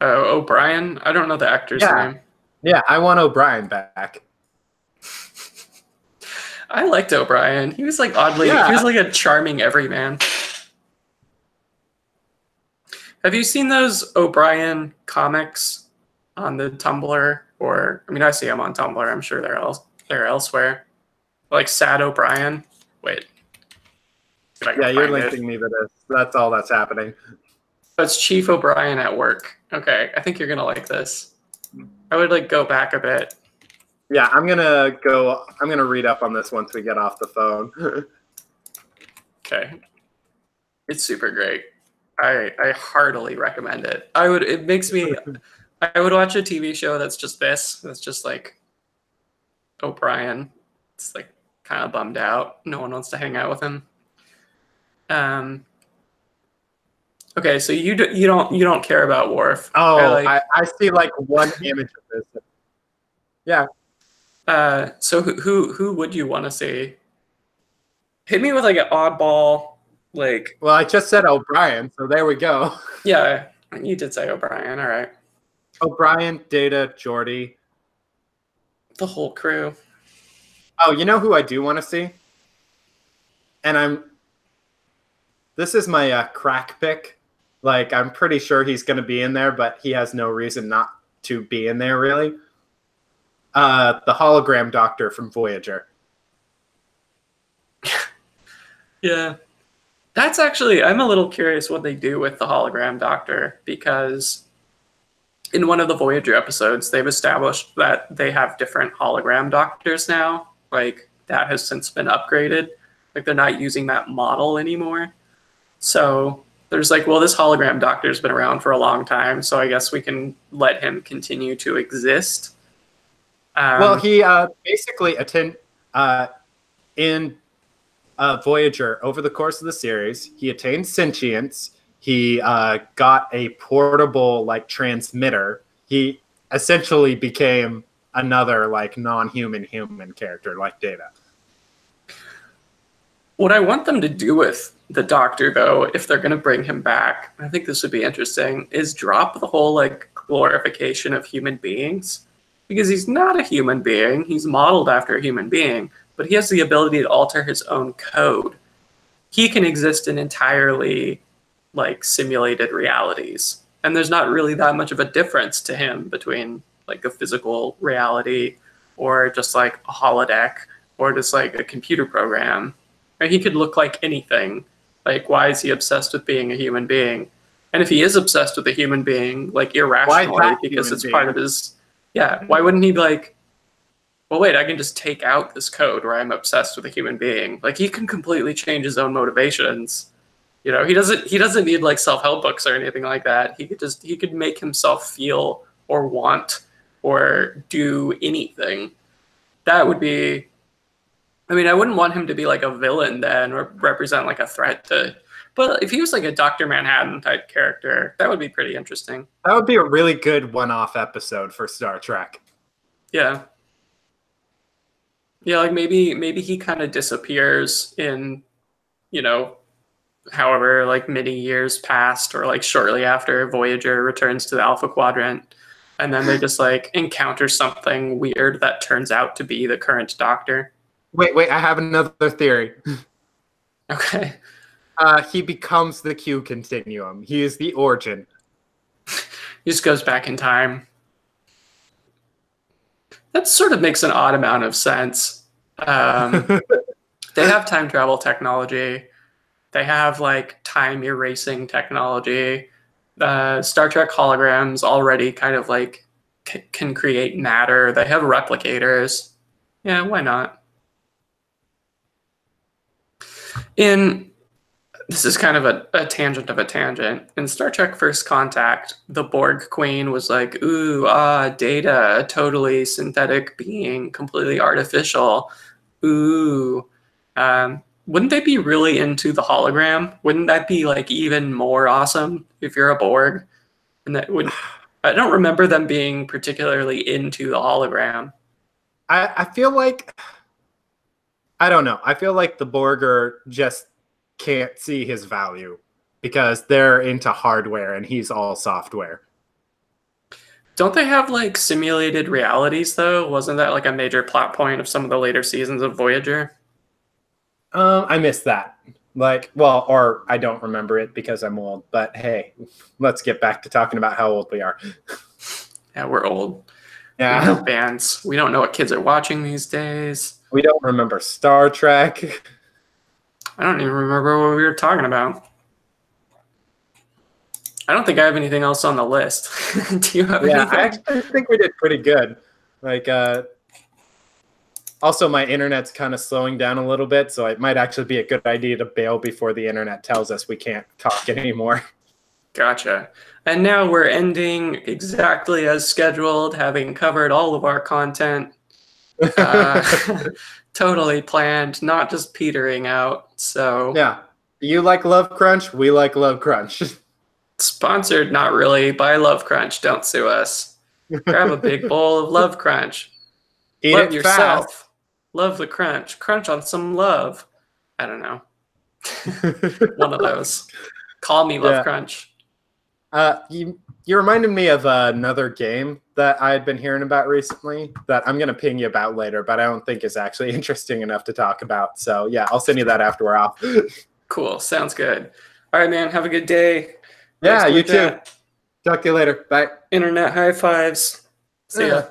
O'Brien? I don't know the actor's name. Yeah, I want O'Brien back. I liked O'Brien. He was like oddly, he was like a charming everyman. Have you seen those O'Brien comics on the Tumblr? Or, I mean, I see them on Tumblr. I'm sure they're elsewhere. Like Sad O'Brien. Wait. Yeah, you're linking me to this. That's all that's happening. That's Chief O'Brien at work. Okay, I think you're gonna like this. I would like go back a bit. Yeah, I'm gonna read up on this once we get off the phone. Okay. It's super great. I heartily recommend it. I would watch a TV show that's just this. That's just like O'Brien. It's like kind of bummed out. No one wants to hang out with him. Okay, so you don't care about Worf. Oh, I see like one image of this. Yeah. So who would you want to see? Hit me with like an oddball, like. Well, I just said O'Brien, so there we go. Yeah, you did say O'Brien. All right. O'Brien, Data, Geordi, the whole crew. Oh, you know who I do want to see? And this is my crack pick. Like, I'm pretty sure he's going to be in there, but he has no reason not to be in there, really. The hologram doctor from Voyager. Yeah. That's actually, I'm a little curious what they do with the hologram doctor, because in one of the Voyager episodes, they've established that they have different hologram doctors now. Like, that has since been upgraded. Like, they're not using that model anymore. So there's like, well, this hologram doctor's been around for a long time, so I guess we can let him continue to exist. Well, he basically in Voyager, over the course of the series, he attained sentience. He got a portable like transmitter. He essentially became another like non-human human character like Data. What I want them to do with the Doctor, though, if they're going to bring him back, I think this would be interesting, is drop the whole like glorification of human beings, because he's not a human being. He's modeled after a human being, but he has the ability to alter his own code. He can exist in entirely like simulated realities, and there's not really that much of a difference to him between like a physical reality or just like a holodeck or just like a computer program. He could look like anything. Like, why is he obsessed with being a human being? And if he is obsessed with a human being, like irrationally, because it's part of his, why wouldn't he be like, well, wait, I can just take out this code where I'm obsessed with a human being. Like, he can completely change his own motivations. You know, he doesn't need like self-help books or anything like that. He could make himself feel or want or do anything. That would be, I mean, I wouldn't want him to be like a villain then or represent like a threat to, but if he was like a Dr. Manhattan type character, that would be pretty interesting. That would be a really good one-off episode for Star Trek. Yeah. Yeah, like maybe he kind of disappears in, you know, however like many years past or like shortly after Voyager returns to the Alpha Quadrant, and then they just like encounter something weird that turns out to be the current Doctor. Wait, I have another theory. Okay. He becomes the Q continuum. He is the origin. He just goes back in time. That sort of makes an odd amount of sense. They have time travel technology. They have like time erasing technology. Star Trek holograms already kind of like can create matter. They have replicators. Yeah, why not? This is kind of a tangent of a tangent. In Star Trek First Contact, the Borg Queen was like, ooh, Data, a totally synthetic being, completely artificial. Ooh. Wouldn't they be really into the hologram? Wouldn't that be like even more awesome if you're a Borg? And that would, I don't remember them being particularly into the hologram. I feel like, I don't know. I feel like the Borg just can't see his value because they're into hardware and he's all software. Don't they have like simulated realities though? Wasn't that like a major plot point of some of the later seasons of Voyager? I missed that. Like, well, or I don't remember it because I'm old. But hey, let's get back to talking about how old we are. Yeah, we're old. Yeah. We know bands. We don't know what kids are watching these days. We don't remember Star Trek. I don't even remember what we were talking about. I don't think I have anything else on the list. Do you have anything? I think we did pretty good. Like, also, my internet's kind of slowing down a little bit, so it might actually be a good idea to bail before the internet tells us we can't talk anymore. Gotcha. And now we're ending exactly as scheduled, having covered all of our content. Totally planned, not just petering out. So yeah, you like Love Crunch? We like Love Crunch. Sponsored, not really, by Love Crunch. Don't sue us. Grab a big bowl of Love Crunch. Eat Love it yourself. fast. Love the crunch. Crunch on some love. I don't know. One of those. Call me Love Crunch. You reminded me of another game that I had been hearing about recently that I'm going to ping you about later, but I don't think is actually interesting enough to talk about. So yeah, I'll send you that after we're off. Cool. Sounds good. All right, man. Have a good day. Yeah, you too. Talk to you later. Bye. Internet high fives. See ya.